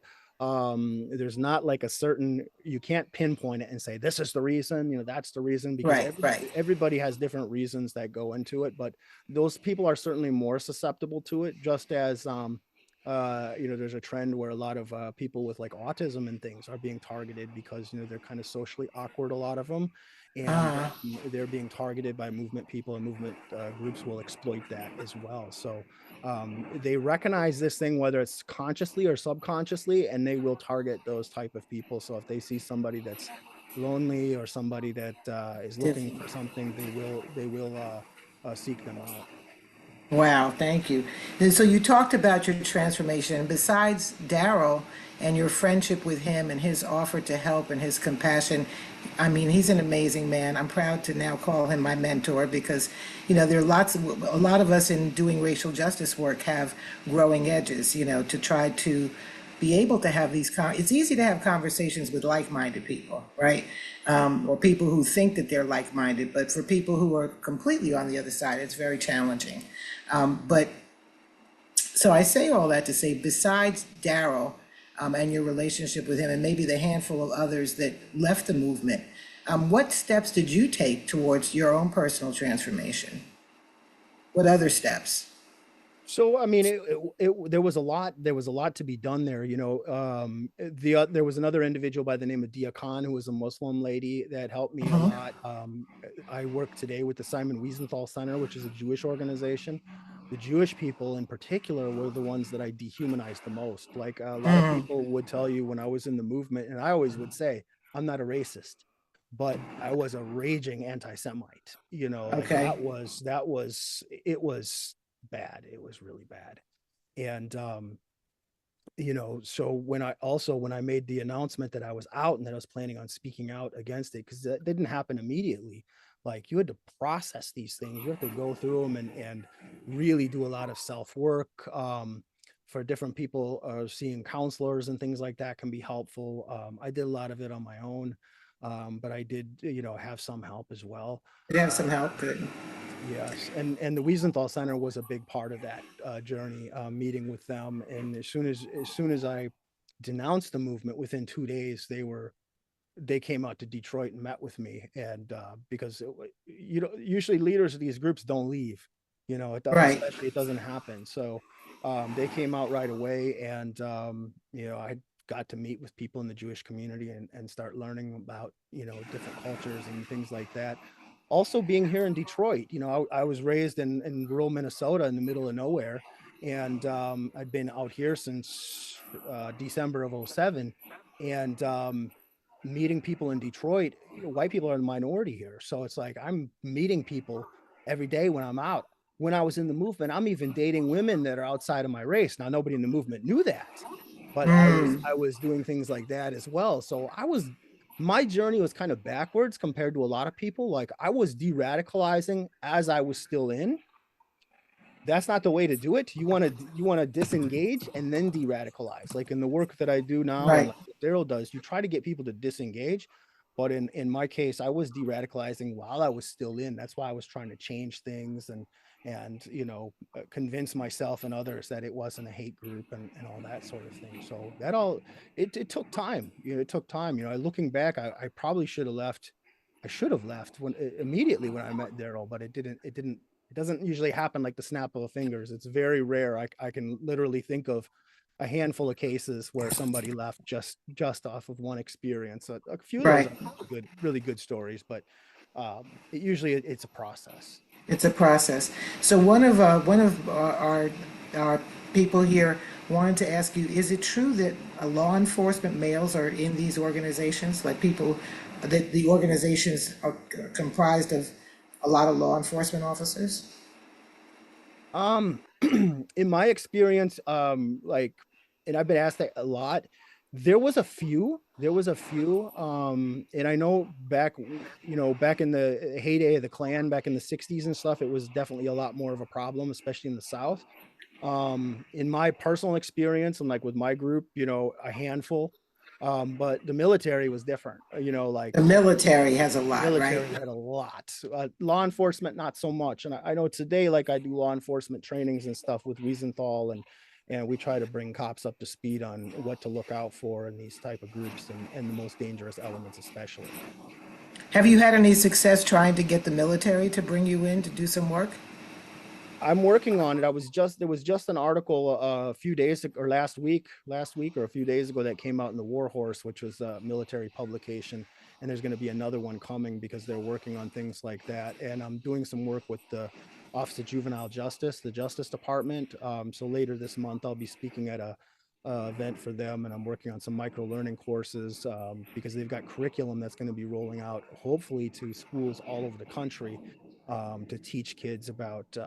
like a certain, you can't pinpoint it and say this is the reason, that's the reason, because Right, right. everybody has different reasons that go into it, but those people are certainly more susceptible to it, just as there's a trend where a lot of people with like autism and things are being targeted, because they're kind of socially awkward, a lot of them, and Uh, they're being targeted by movement people, and movement groups will exploit that as well. So they recognize this thing, whether it's consciously or subconsciously, and they will target those type of people. So if they see somebody that's lonely, or somebody that is looking for something, they will seek them out. Wow, thank you. And so you talked about your transformation, and besides Daryl and your friendship with him and his offer to help and his compassion, I mean, he's an amazing man. I'm proud to now call him my mentor, because, there are a lot of us in doing racial justice work have growing edges, to try to be able to have it's easy to have conversations with like-minded people, right? Or people who think that they're like-minded, but for people who are completely on the other side, it's very challenging. But so I say all that to say, besides Daryl, and your relationship with him, and maybe the handful of others that left the movement, what steps did you take towards your own personal transformation? What other steps? So I mean, there was a lot. There was a lot to be done there. There was another individual by the name of Dia Khan, who was a Muslim lady, that helped me a lot. I work today with the Simon Wiesenthal Center, which is a Jewish organization. The Jewish people in particular were the ones that I dehumanized the most. Like a lot of people would tell you when I was in the movement, and I always would say, I'm not a racist, but I was a raging anti-Semite. Like Okay. it was bad. It was really bad. And so when I made the announcement that I was out and that I was planning on speaking out against it, because that didn't happen immediately. Like, you had to process these things. You have to go through them and really do a lot of self-work. For different people, seeing counselors and things like that can be helpful. I did a lot of it on my own. But I did, have some help as well. Did you have some help? Good. Yes, and the Wiesenthal Center was a big part of that journey, meeting with them. And as soon as I denounced the movement, within 2 days they came out to Detroit and met with me. And because usually leaders of these groups don't leave, Right. especially it doesn't happen. So they came out right away, and I got to meet with people in the Jewish community and start learning about different cultures and things like that. Also, being here in Detroit, I was raised in rural Minnesota, in the middle of nowhere, and I'd been out here since December of '07, and meeting people in Detroit, white people are the minority here, so it's like I'm meeting people every day when I'm out. When I was in the movement, I'm even dating women that are outside of my race. Now, nobody in the movement knew that, but I was doing things like that as well. So my journey was kind of backwards compared to a lot of people. Like, I was de-radicalizing as I was still in. That's not the way to do it. You want to disengage and then de-radicalize. Like in the work that I do now, and Right. like what Daryl does, you try to get people to disengage. But in my case, I was de-radicalizing while I was still in. That's why I was trying to change things and convince myself and others that it wasn't a hate group and all that sort of thing. So it took time. It took time. Looking back, I probably should have left. I should have left immediately when I met Daryl, but it doesn't usually happen like the snap of a fingers. It's very rare. I can literally think of a handful of cases where somebody left just off of one experience. A few of those Right. are really good stories, but it's a process. It's a process. So one of our people here wanted to ask you: is it true that law enforcement males are in these organizations? Like people that the organizations are comprised of a lot of law enforcement officers? In my experience, like and I've been asked that a lot. There was a few, and I know back in the heyday of the Klan, back in the 60s and stuff, it was definitely a lot more of a problem, especially in the South. In my personal experience and like with my group, a handful. But the military was different, like The military has a lot, right? military had a lot. Law enforcement, not so much. And I know today, like I do law enforcement trainings and stuff with Wiesenthal, and we try to bring cops up to speed on what to look out for in these type of groups and the most dangerous elements, especially. Have you had any success trying to get the military to bring you in to do some work? I'm working on it. There was just an article a few days ago, or last week or a few days ago, that came out in the War Horse, which was a military publication. And there's going to be another one coming because they're working on things like that. And I'm doing some work with the Office of Juvenile Justice, the Justice Department. So later this month, I'll be speaking at a event for them, and I'm working on some micro learning courses because they've got curriculum that's going to be rolling out, hopefully, to schools all over the country to teach kids about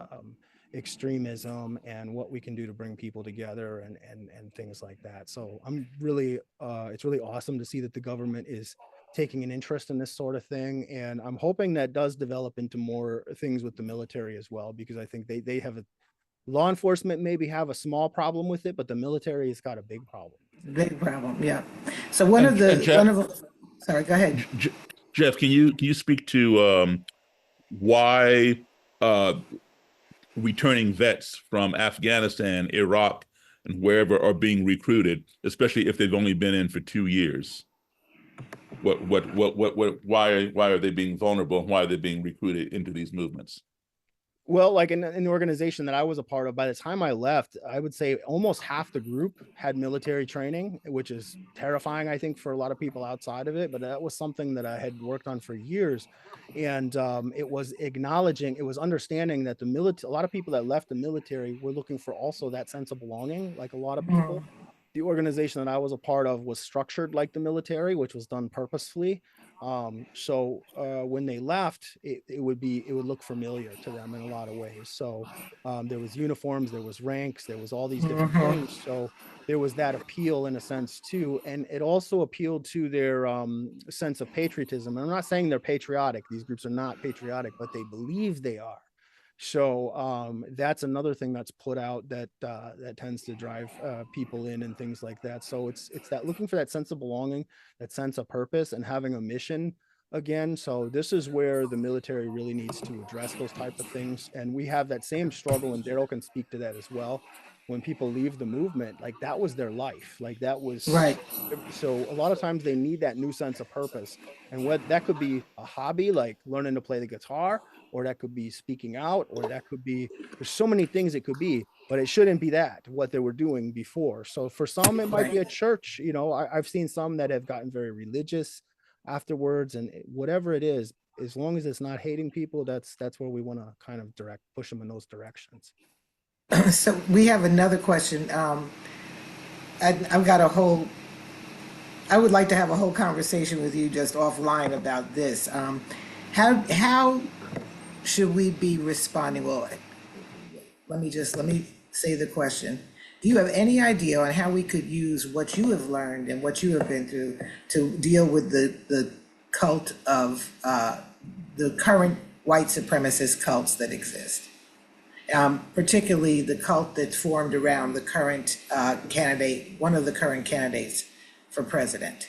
extremism and what we can do to bring people together and things like that. So I'm really, it's really awesome to see that the government is taking an interest in this sort of thing. And I'm hoping that does develop into more things with the military as well, because I think they have law enforcement maybe have a small problem with it, but the military has got a big problem. Big problem, yeah. So sorry, go ahead. Jeff, can you speak to why returning vets from Afghanistan, Iraq, and wherever are being recruited, especially if they've only been in for 2 years? Why are they being vulnerable? Why are they being recruited into these movements? Well, like in the organization that I was a part of, by the time I left, I would say almost half the group had military training, which is terrifying, I think, for a lot of people outside of it. But that was something that I had worked on for years. And it was understanding that a lot of people that left the military were looking for also that sense of belonging, like a lot of people. The organization that I was a part of was structured like the military, which was done purposefully. So when they left, it would look familiar to them in a lot of ways. So there was uniforms, there was ranks, there was all these different things. So there was that appeal in a sense too. And it also appealed to their sense of patriotism. And I'm not saying they're patriotic. These groups are not patriotic, but they believe they are. So that's another thing that's put out that tends to drive people in and things like that. So it's that looking for that sense of belonging, that sense of purpose, and having a mission again. So this is where the military really needs to address those type of things. And we have that same struggle, and Daryl can speak to that as well. When people leave the movement, like that was their life, like that was right. So a lot of times they need that new sense of purpose, and what that could be a hobby like learning to play the guitar, or that could be speaking out, or that could be, there's so many things it could be, but it shouldn't be that what they were doing before. So for some, it might be a church. I've seen some that have gotten very religious afterwards, and whatever it is, as long as it's not hating people, that's where we want to kind of push them in those directions. So we have another question. I've got I would like to have a whole conversation with you just offline about this. How should we be responding? Well, let me say the question. Do you have any idea on how we could use what you have learned and what you have been through to deal with the cult of the current white supremacist cults that exist? Particularly the cult that's formed around the current one of the current candidates for president.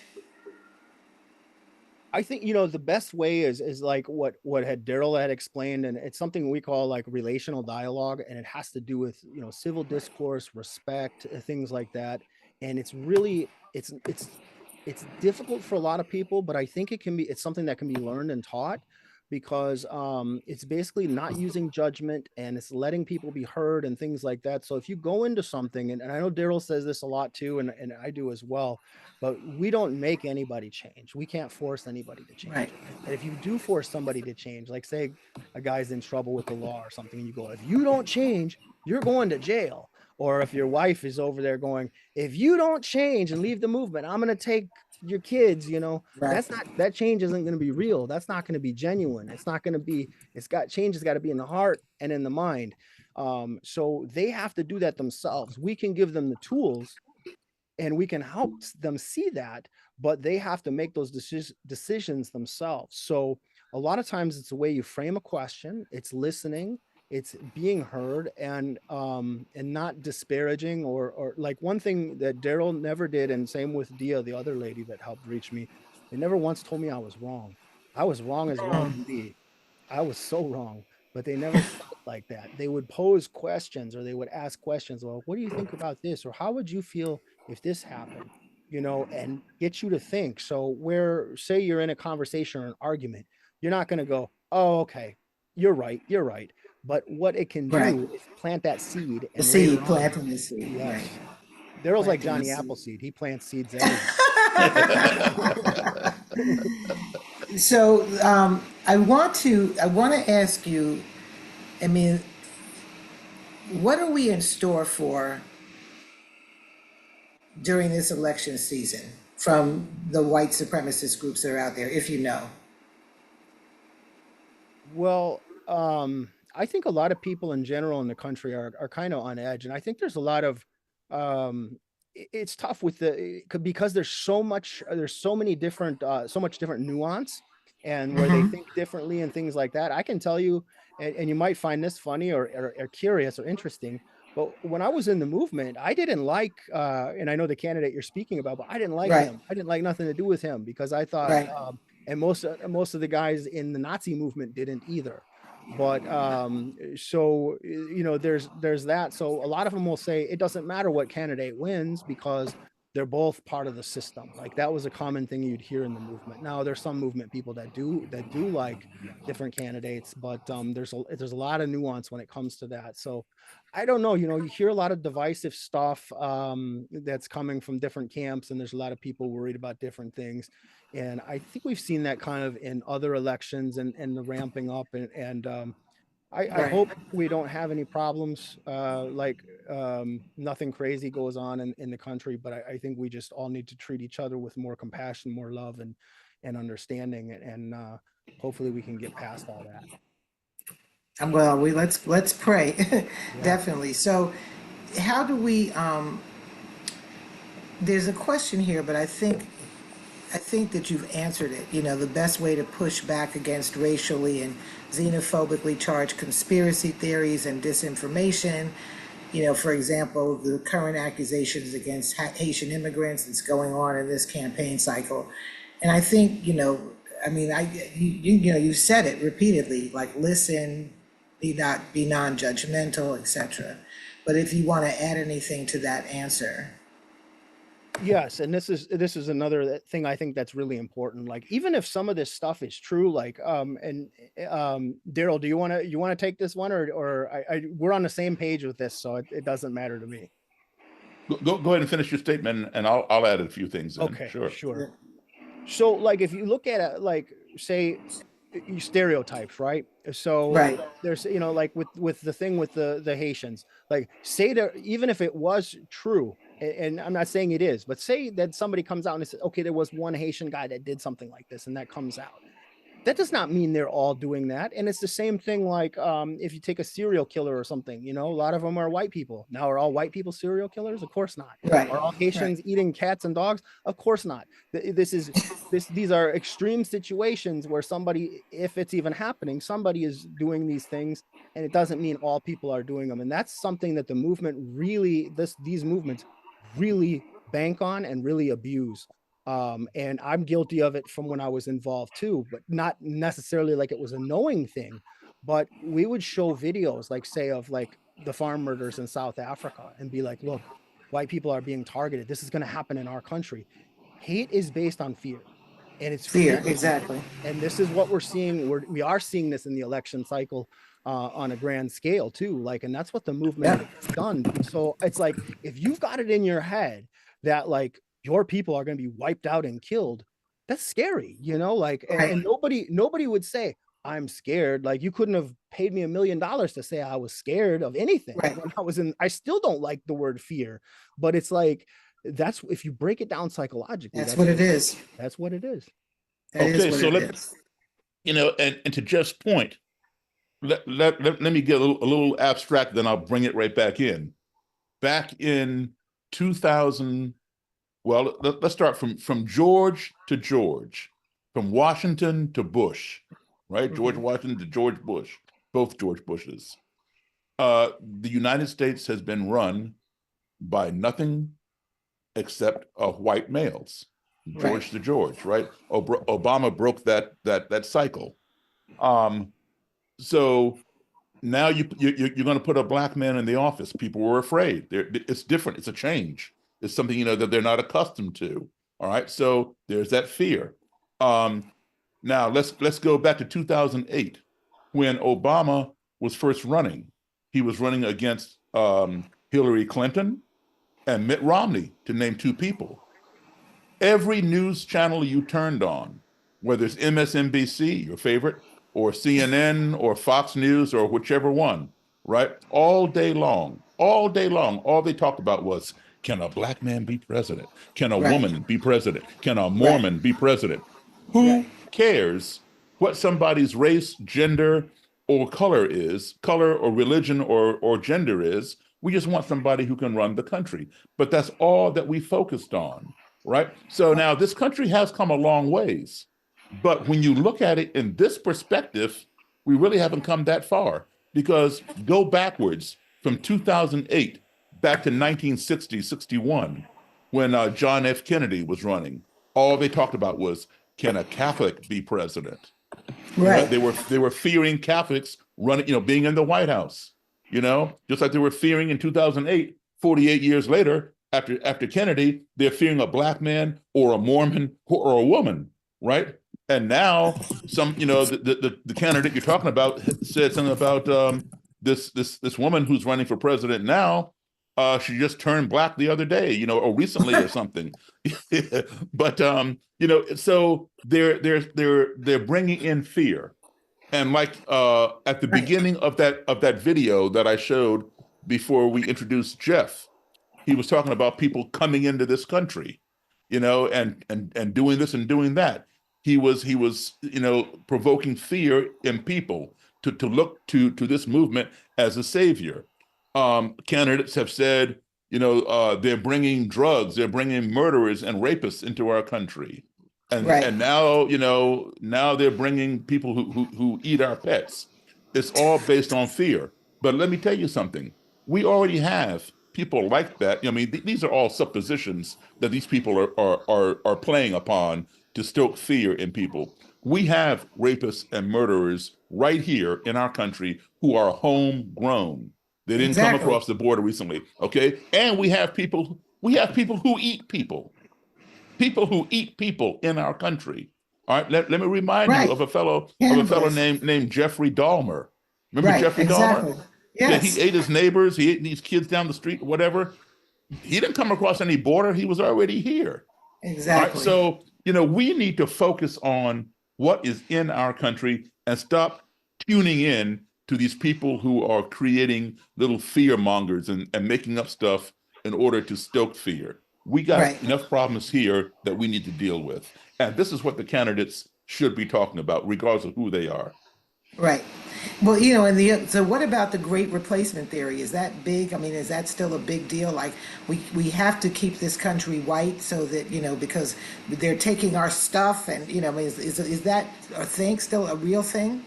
I think, the best way is like what Daryl had explained, and it's something we call like relational dialogue, and it has to do with, civil discourse, respect, things like that. And it's really, it's difficult for a lot of people, but I think it's something that can be learned and taught, because it's basically not using judgment, and it's letting people be heard and things like that. So if you go into something, and I know Daryl says this a lot too, and I do as well, but we don't make anybody change. We can't force anybody to change. Right. And if you do force somebody to change, like say a guy's in trouble with the law or something, and you go, if you don't change, you're going to jail. Or if your wife is over there going, if you don't change and leave the movement, I'm going to take your kids, right. that change isn't going to be real. That's not going to be genuine. It's not going to be, change has got to be in the heart and in the mind. So they have to do that themselves. We can give them the tools, and we can help them see that, but they have to make those decisions themselves. So a lot of times it's the way you frame a question, it's listening, it's being heard, and not disparaging or like one thing that Daryl never did, and same with Dia, the other lady that helped reach me. They never once told me I was wrong. I was wrong as wrong can be. I was so wrong, but they never said it like that. They would pose questions, or they would ask questions. Well, what do you think about this? Or how would you feel if this happened? You know, and get you to think. So where, say you're in a conversation or an argument, you're not going to go, oh, okay, you're right. You're right. But what it can Right. do is plant that seed. The And seed, later on, planting the seed. yes, Right. Daryl's like Planting the Johnny seed. Appleseed. He plants seeds everywhere. So I want to ask you, I mean, what are we in store for during this election season from the white supremacist groups that are out there, if you know? Well, I think a lot of people in general in the country are kind of on edge, and I think there's a lot of it's tough with because there's so many different so much different nuance, and where they think differently and things like that. I can tell you, and you might find this funny or curious or interesting. But when I was in the movement, I didn't like, and I know the candidate you're speaking about, but I didn't like Right. him. I didn't like nothing to do with him because I thought, Right. and most of the guys in the Nazi movement didn't either. But so you know, there's that. So a lot of them will say it doesn't matter what candidate wins because they're both part of the system. Like that was a common thing you'd hear in the movement. Now there's some movement people that do like different candidates, but there's a lot of nuance when it comes to that. So I don't know, you know, you hear a lot of divisive stuff that's coming from different camps, and there's a lot of people worried about different things. And I think we've seen that kind of in other elections and the ramping up, and I Right. hope we don't have any problems, nothing crazy goes on in the country, but I think we just all need to treat each other with more compassion, more love, and understanding, and hopefully we can get past all that. Well, let's pray. Definitely. So how do we there's a question here, but I think that you've answered it. You know, the best way to push back against racially and xenophobically charged conspiracy theories and disinformation. You know, for example, the current accusations against Haitian immigrants that's going on in this campaign cycle. And I think, you know, I mean, you know, you said it repeatedly, like listen, be non-judgmental, etc. But if you want to add anything to that answer. Yes, and this is another thing I think that's really important. Like even if some of this stuff is true, like Daryl, do you want to take this one, or we're on the same page with this, so it doesn't matter to me. Go ahead and finish your statement, and I'll add a few things in. Okay, Sure. sure. So like if you look at it, like say stereotypes, right? So Right. there's, you know, like with the thing with the Haitians, like say that even if it was true, and I'm not saying it is, but say that somebody comes out and says, okay, there was one Haitian guy that did something like this, and that comes out. That does not mean they're all doing that. And it's the same thing like if you take a serial killer or something, you know, a lot of them are white people. Now, are all white people serial killers? Of course not. Right. Are all Haitians eating cats and dogs? Of course not. These are extreme situations where somebody, if it's even happening, somebody is doing these things, and it doesn't mean all people are doing them. And that's something that the movement really, these movements really bank on and really abuse. And I'm guilty of it from when I was involved too, but not necessarily like it was a knowing thing. But we would show videos, like say of like the farm murders in South Africa, and be like, look, white people are being targeted. This is going to happen in our country. Hate is based on fear, and it's Fear, exactly. And this is what we're seeing. We are seeing this in the election cycle on a grand scale too. Like, and that's what the movement has done. So it's like, if you've got it in your head that like your people are going to be wiped out and killed, that's scary, you know, like, and nobody would say, I'm scared. Like you couldn't have paid me $1 million to say I was scared of anything. Right. When I still don't like the word fear, but it's like, that's, if you break it down psychologically, That's what it is. That's what it is. Okay, so you know, and to Jeff's point, let me get a little abstract, then I'll bring it right back in. Back in 2000, Well, let's start from George to George, from Washington to Bush, right? George Washington to George Bush, both George Bushes. The United States has been run by nothing except white males, George to George, right? Obama broke that cycle. So now you're going to put a black man in the office. People were afraid. It's different. It's a change. It's something that they're not accustomed to. All right. So there's that fear. Now let's go back to 2008 when Obama was first running. He was running against Hillary Clinton and Mitt Romney, to name two people. Every news channel you turned on, whether it's MSNBC, your favorite, or CNN or Fox News or whichever one, right? All day long, all they talked about was, can a black man be president? Can a woman be president? Can a Mormon be president? Who cares what somebody's race, gender, or color is, color or religion or gender is? We just want somebody who can run the country. But that's all that we focused on, right? So now this country has come a long ways. But when you look at it in this perspective, we really haven't come that far, because go backwards from 2008 back to 1960, 61, when John F. Kennedy was running. All they talked about was, can a Catholic be president? Right. They were fearing Catholics running, being in the White House, just like they were fearing in 2008, 48 years later, after Kennedy, they're fearing a black man or a Mormon or a woman, right? And now the candidate you're talking about said something about this woman who's running for president now. She just turned black the other day, or recently or something. But so they're bringing in fear, and like at the beginning of that video that I showed before we introduced Jeff, he was talking about people coming into this country, and doing this and doing that. He was provoking fear in people to look to this movement as a savior. Candidates have said, they're bringing drugs, they're bringing murderers and rapists into our country, and now now they're bringing people who eat our pets. It's all based on fear. But let me tell you something: we already have people like that. I mean, these are all suppositions that these people are playing upon to stoke fear in people. We have rapists and murderers right here in our country who are homegrown. They didn't come across the border recently, okay? And we have people who eat people. People who eat people in our country. All right, let me remind you of a fellow named Jeffrey Dahmer. Remember Jeffrey Dahmer? Yes. Yeah, he ate his neighbors, he ate these kids down the street, whatever. He didn't come across any border, he was already here. Exactly. All right, so we need to focus on what is in our country and stop tuning in to these people who are creating little fear mongers and making up stuff in order to stoke fear. We got enough problems here that we need to deal with. And this is what the candidates should be talking about, regardless of who they are. Right. Well, so what about the great replacement theory? Is that big? I mean, is that still a big deal? Like, we have to keep this country white so that, because they're taking our stuff, and, I mean, is that a thing, still a real thing?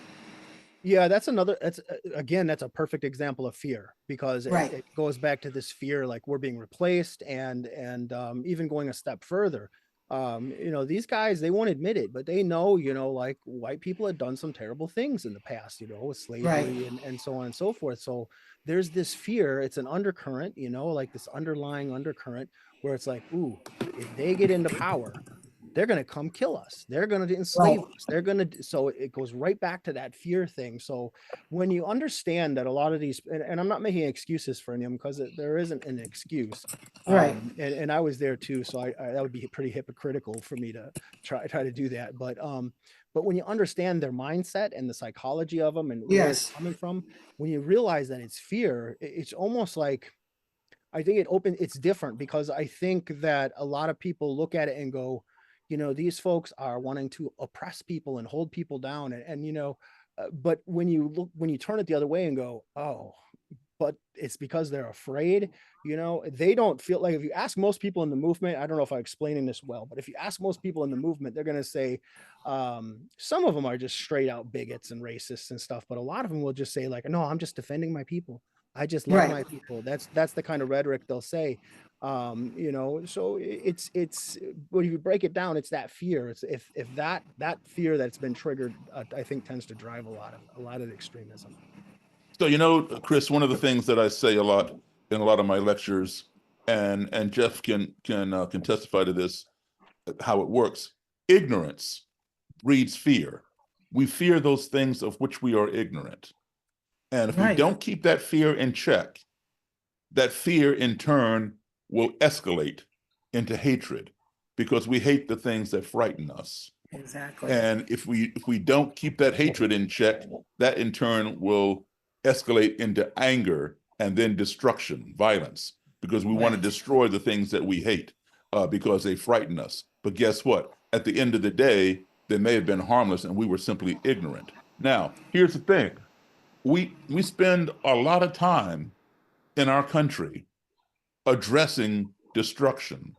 Yeah, that's a perfect example of fear, because it goes back to this fear, like we're being replaced, and even going a step further. These guys, they won't admit it, but they know, like white people had done some terrible things in the past, with slavery and so on and so forth. So there's this fear. It's an undercurrent, like this underlying undercurrent where it's like, ooh, if they get into power, they're going to come kill us. They're going to enslave us. So it goes right back to that fear thing. So when you understand that a lot of these, and I'm not making excuses for them, because there isn't an excuse. And I was there too. So that would be pretty hypocritical for me to try to do that. But when you understand their mindset and the psychology of them and where it's coming from, when you realize that it's fear, it's almost like, I think it's different, because I think that a lot of people look at it and go, these folks are wanting to oppress people and hold people down. And but when you turn it the other way and go, oh, but it's because they're afraid. They don't feel like, if you ask most people in the movement, I don't know if I'm explaining this well, but if you ask most people in the movement, they're going to say, some of them are just straight out bigots and racists and stuff, but a lot of them will just say like, no, I'm just defending my people. I just love Right. my people. That's the kind of rhetoric they'll say. So it's when you break it down, it's that fear. It's if that fear that's been triggered, I think tends to drive a lot of the extremism. So, Chris, one of the things that I say a lot in a lot of my lectures, and Jeff can testify to this, how it works. Ignorance breeds fear. We fear those things of which we are ignorant. And if we Right. don't keep that fear in check, that fear in turn will escalate into hatred because we hate the things that frighten us. Exactly. And if we don't keep that hatred in check, that in turn will escalate into anger and then destruction, violence, because we want to Right. destroy the things that we hate because they frighten us. But guess what? At the end of the day, they may have been harmless and we were simply ignorant. Now, here's the thing. We spend a lot of time in our country addressing destruction.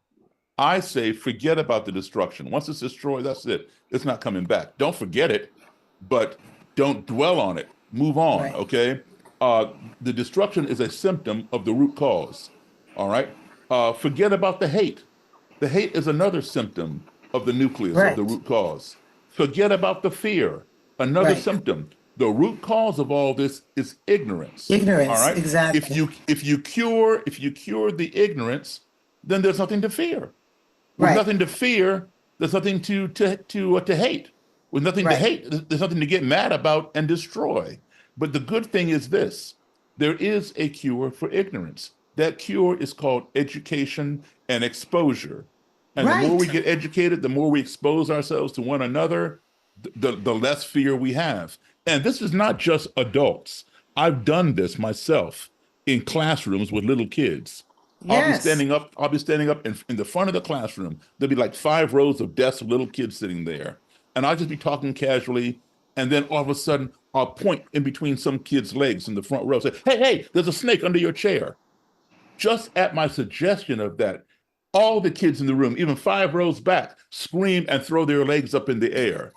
I say forget about the destruction. Once it's destroyed, that's it. It's not coming back. Don't forget it, but don't dwell on it. Move on, Right. okay? The destruction is a symptom of the root cause, all right? Forget about the hate. The hate is another symptom of the nucleus of the Right. root cause. Forget about the fear, another Right. symptom. The root cause of all this is ignorance. All Ignorance. right. If Exactly. you cure the ignorance, then there's nothing to fear. With Right. nothing to fear, there's nothing to hate. With nothing to Right. hate, there's nothing to get mad about and destroy. But the good thing is this: there is a cure for ignorance. That cure is called education and exposure. And the more we Right. get educated, the more we expose ourselves to one another, the less fear we have. And this is not just adults. I've done this myself in classrooms with little kids. Yes. I'll be standing up in the front of the classroom. There'll be like 5 rows of desks of little kids sitting there. And I'll just be talking casually. And then all of a sudden, I'll point in between some kid's legs in the front row, say, hey, there's a snake under your chair. Just at my suggestion of that, all the kids in the room, even 5 rows back, scream and throw their legs up in the air,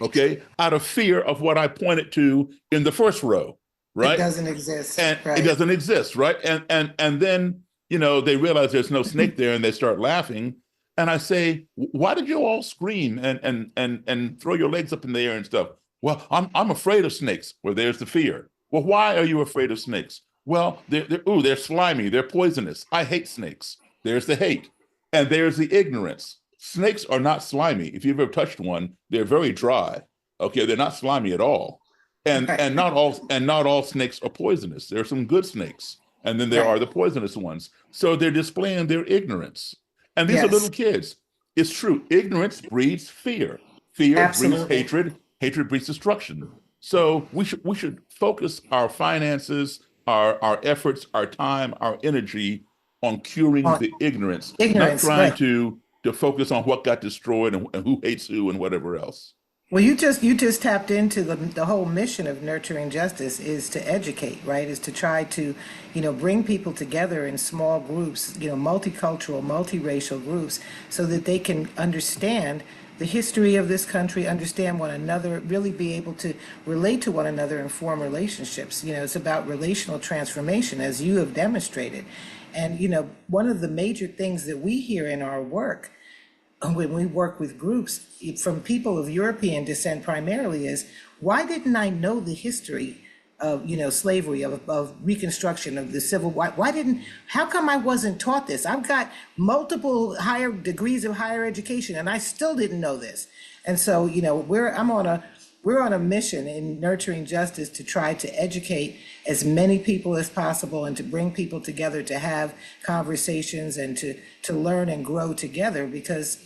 okay, out of fear of what I pointed to in the first row, It right? doesn't exist. And it Right. doesn't exist, right? And then they realize there's no snake there, and they start laughing. And I say, why did you all scream and throw your legs up in the air and stuff? Well, I'm afraid of snakes. Well, there's the fear. Well, why are you afraid of snakes? Well, they're slimy, they're poisonous. I hate snakes. There's the hate. And there's the ignorance. Snakes are not slimy. If you've ever touched one, they're very dry. Okay, they're not slimy at all. And Right. and not all snakes are poisonous. There are some good snakes, and then there Right. are the poisonous ones. So they're displaying their ignorance. And these are Yes. little kids. It's true. Ignorance breeds fear. Fear breeds Absolutely. hatred. Hatred breeds destruction. So we should focus our finances, our efforts, our time, our energy on curing On the ignorance, not ignorance. trying Right. to focus on what got destroyed and who hates who and whatever else. Well, you just tapped into the whole mission of nurturing justice is to educate, right? Is to try to, bring people together in small groups, multicultural, multiracial groups, so that they can understand the history of this country, understand one another, really be able to relate to one another and form relationships. It's about relational transformation, as you have demonstrated. And, one of the major things that we hear in our work when we work with groups from people of European descent primarily is, why didn't I know the history of, slavery, of Reconstruction, of the Civil War? How come I wasn't taught this? I've got multiple higher degrees of higher education and I still didn't know this. And so, we're on a mission in nurturing justice to try to educate as many people as possible and to bring people together to have conversations and to learn and grow together, because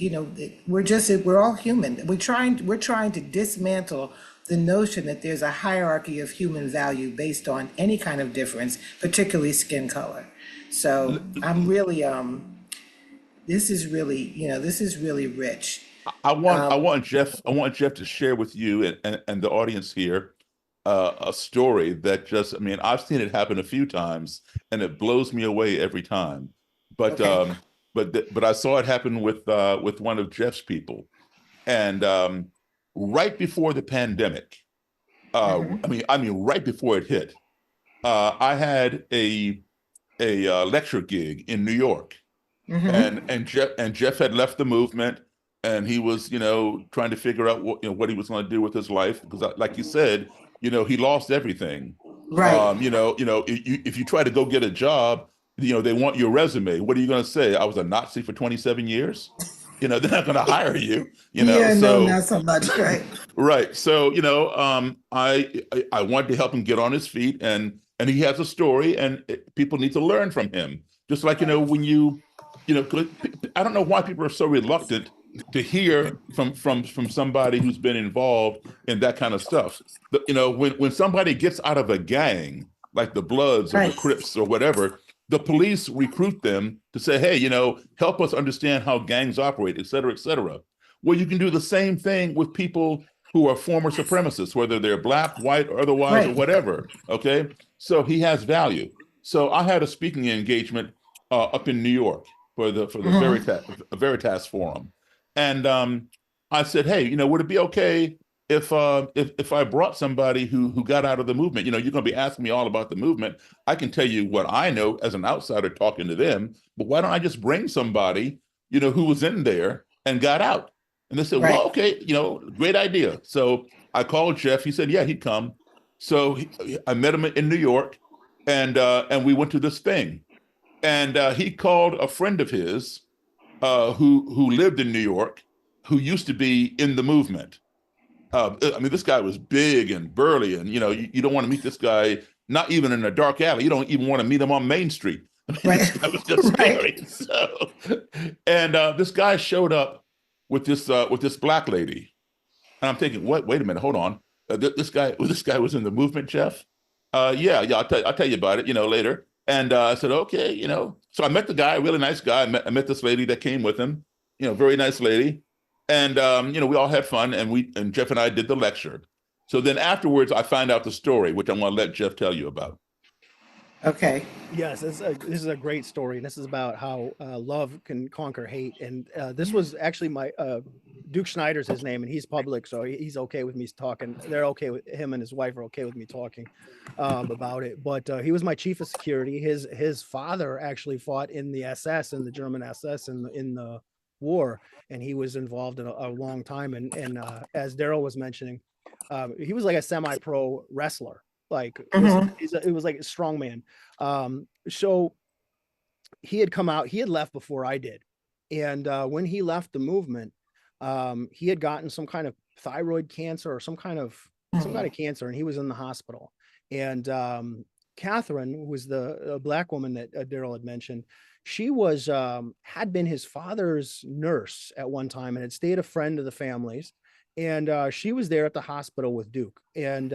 we're all human. We're trying to dismantle the notion that there's a hierarchy of human value based on any kind of difference, particularly skin color. So I'm really this is really rich. I want Jeff to share with you and the audience here a story that just, I mean, I've seen it happen a few times, and it blows me away every time. But Okay. but I saw it happen with one of Jeff's people, and right before the pandemic, Mm-hmm. I mean, right before it hit, I had a lecture gig in New York, Mm-hmm. and Jeff had left the movement, and he was, trying to figure out what he was going to do with his life, because like you said, he lost everything. Right. If you try to go get a job, they want your resume. What are you going to say? I was a Nazi for 27 years. They're not going to hire you. Yeah, no, So not so much. Right. right. So, I wanted to help him get on his feet, and he has a story, and people need to learn from him. Just like, when I don't know why people are so reluctant to hear from somebody who's been involved in that kind of stuff. But, when somebody gets out of a gang, like the Bloods or the Right. Crips or whatever, the police recruit them to say, hey, help us understand how gangs operate, et cetera, et cetera. Well, you can do the same thing with people who are former supremacists, whether they're black, white, or otherwise, or Right. whatever. Okay. So he has value. So I had a speaking engagement up in New York for the Mm-hmm. Veritas Forum, and I said, hey, would it be okay if I brought somebody who got out of the movement? You're going to be asking me all about the movement. I can tell you what I know as an outsider talking to them, but why don't I just bring somebody who was in there and got out? And they said, well, Right. okay, great idea. So I called Jeff. He said, yeah, he'd come. So I met him in New York, and we went to this thing. And he called a friend of his who lived in New York, who used to be in the movement. I mean, this guy was big and burly, and you don't want to meet this guy, not even in a dark alley. You don't even want to meet him on Main Street. I mean, this Right. guy was just Right. scary. So, and this guy showed up with this black lady, and I'm thinking, what? Wait a minute, hold on. This guy was in the movement, Jeff. Yeah, I'll tell you about it, later. And I said, okay, So I met the guy, really nice guy. I met this lady that came with him, very nice lady. And we all had fun, and Jeff and I did the lecture. So then afterwards, I find out the story, which I'm going to let Jeff tell you about. Okay. Yes, this is a great story, and this is about how love can conquer hate. And this was actually my Duke Schneider's his name, and he's public, so he's okay with me talking. They're okay with him, and his wife are okay with me talking about it. But he was my chief of security. His father actually fought in the SS, in the German SS, in the war, and he was involved in a long time. And as Daryl was mentioning, he was like a semi-pro wrestler. Like Mm-hmm. it was like a strongman. So he had come out, he had left before I did. And when he left the movement, he had gotten some kind of thyroid cancer or some kind of cancer, and he was in the hospital. And Catherine, who was the black woman that Daryl had mentioned, she was had been his father's nurse at one time and had stayed a friend of the family's. And she was there at the hospital with Duke. And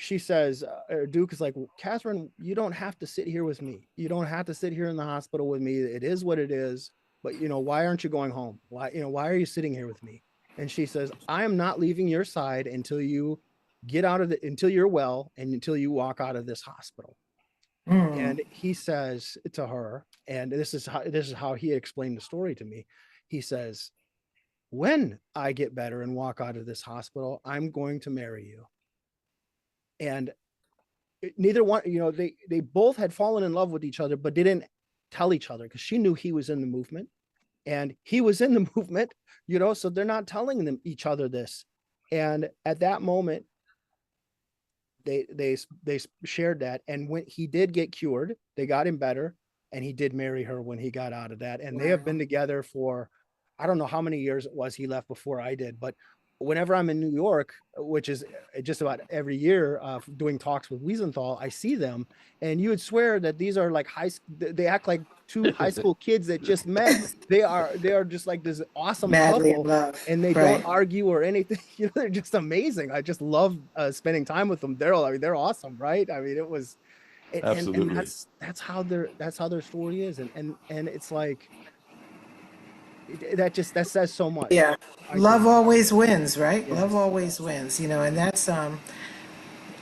she says, Duke is like, Catherine, you don't have to sit here with me. You don't have to sit here in the hospital with me. It is what it is. But, why aren't you going home? Why are you sitting here with me? And she says, I am not leaving your side until you get out of until you're well and until you walk out of this hospital. And he says to her, and this is how he explained the story to me. He says, when I get better and walk out of this hospital, I'm going to marry you. And neither one, they both had fallen in love with each other, but didn't tell each other because she knew he was in the movement and he was in the movement, so they're not telling them each other this. And at that moment, they shared that. And when he did get cured, they got him better, and he did marry her when he got out of that. And they have been together for, I don't know how many years it was he left before I did, but whenever I'm in New York, which is just about every year, doing talks with Wiesenthal, I see them, and you would swear that these are like they act like two high school kids that just met. They are just like this awesome Madly in couple, love. and they Right. don't argue or anything. They're just amazing. I just love spending time with them. Daryl, I mean, they're awesome, right? I mean, it was, and Absolutely. that's how their story is, and it's like that says so much. Yeah. I Love think. always wins, right? Love Yes. always wins, and that's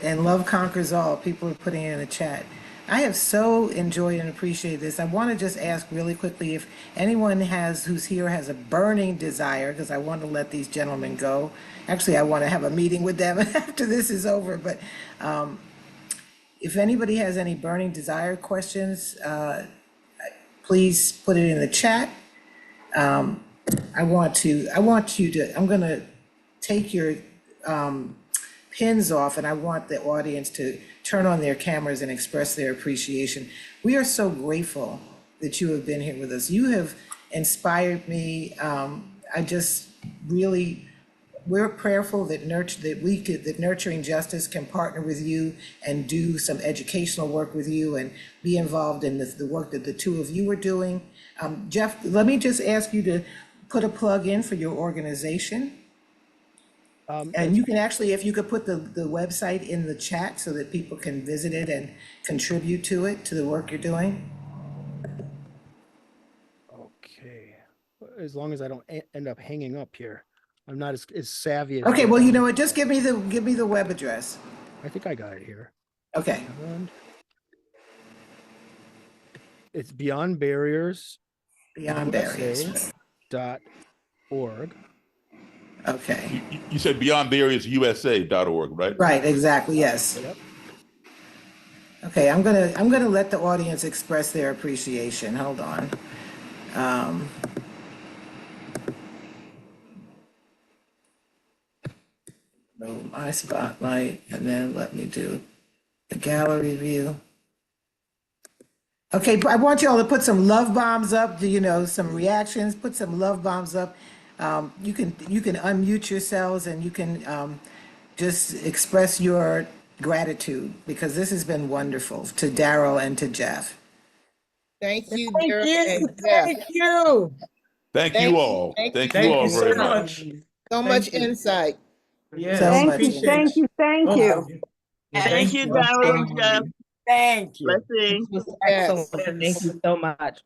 And love conquers all. People are putting it in the chat. I have so enjoyed and appreciated this. I want to just ask really quickly if anyone who's here has a burning desire, because I want to let these gentlemen go. Actually, I want to have a meeting with them after this is over, but if anybody has any burning desire questions, please put it in the chat. I'm going to take your pins off, and I want the audience to turn on their cameras and express their appreciation. We are so grateful that you have been here with us. You have inspired me. We're prayerful that Nurturing Justice can partner with you and do some educational work with you and be involved in the work that the two of you are doing. Jeff, let me just ask you to put a plug in for your organization. And you can actually, if you could put the website in the chat so that people can visit it and contribute to it, to the work you're doing. Okay. As long as I don't end up hanging up here. I'm not as savvy as. Okay, well, you know what? Just give me the web address. I think I got it here. Okay. It's Beyond Barriers. Beyond Barriers. .org. Okay. You said Beyond Barriers USA.org, right? Right, exactly, yes. Yep. Okay, I'm gonna let the audience express their appreciation. Hold on. Move my spotlight, and then let me do the gallery view. Okay, I want you all to put some love bombs up, some reactions, put some love bombs up. You can unmute yourselves and you can just express your gratitude, because this has been wonderful, to Daryl and to Jeff. Thank you, Thank Daryl you. and Jeff. Thank you. Thank you all. Thank you all very much. So much insight. Yes. So Thank much you. insight. Thank you. Thank you. Thank you, Daryl and Jeff. Thank you. Blessings. This was Yes. excellent. Thank you so much.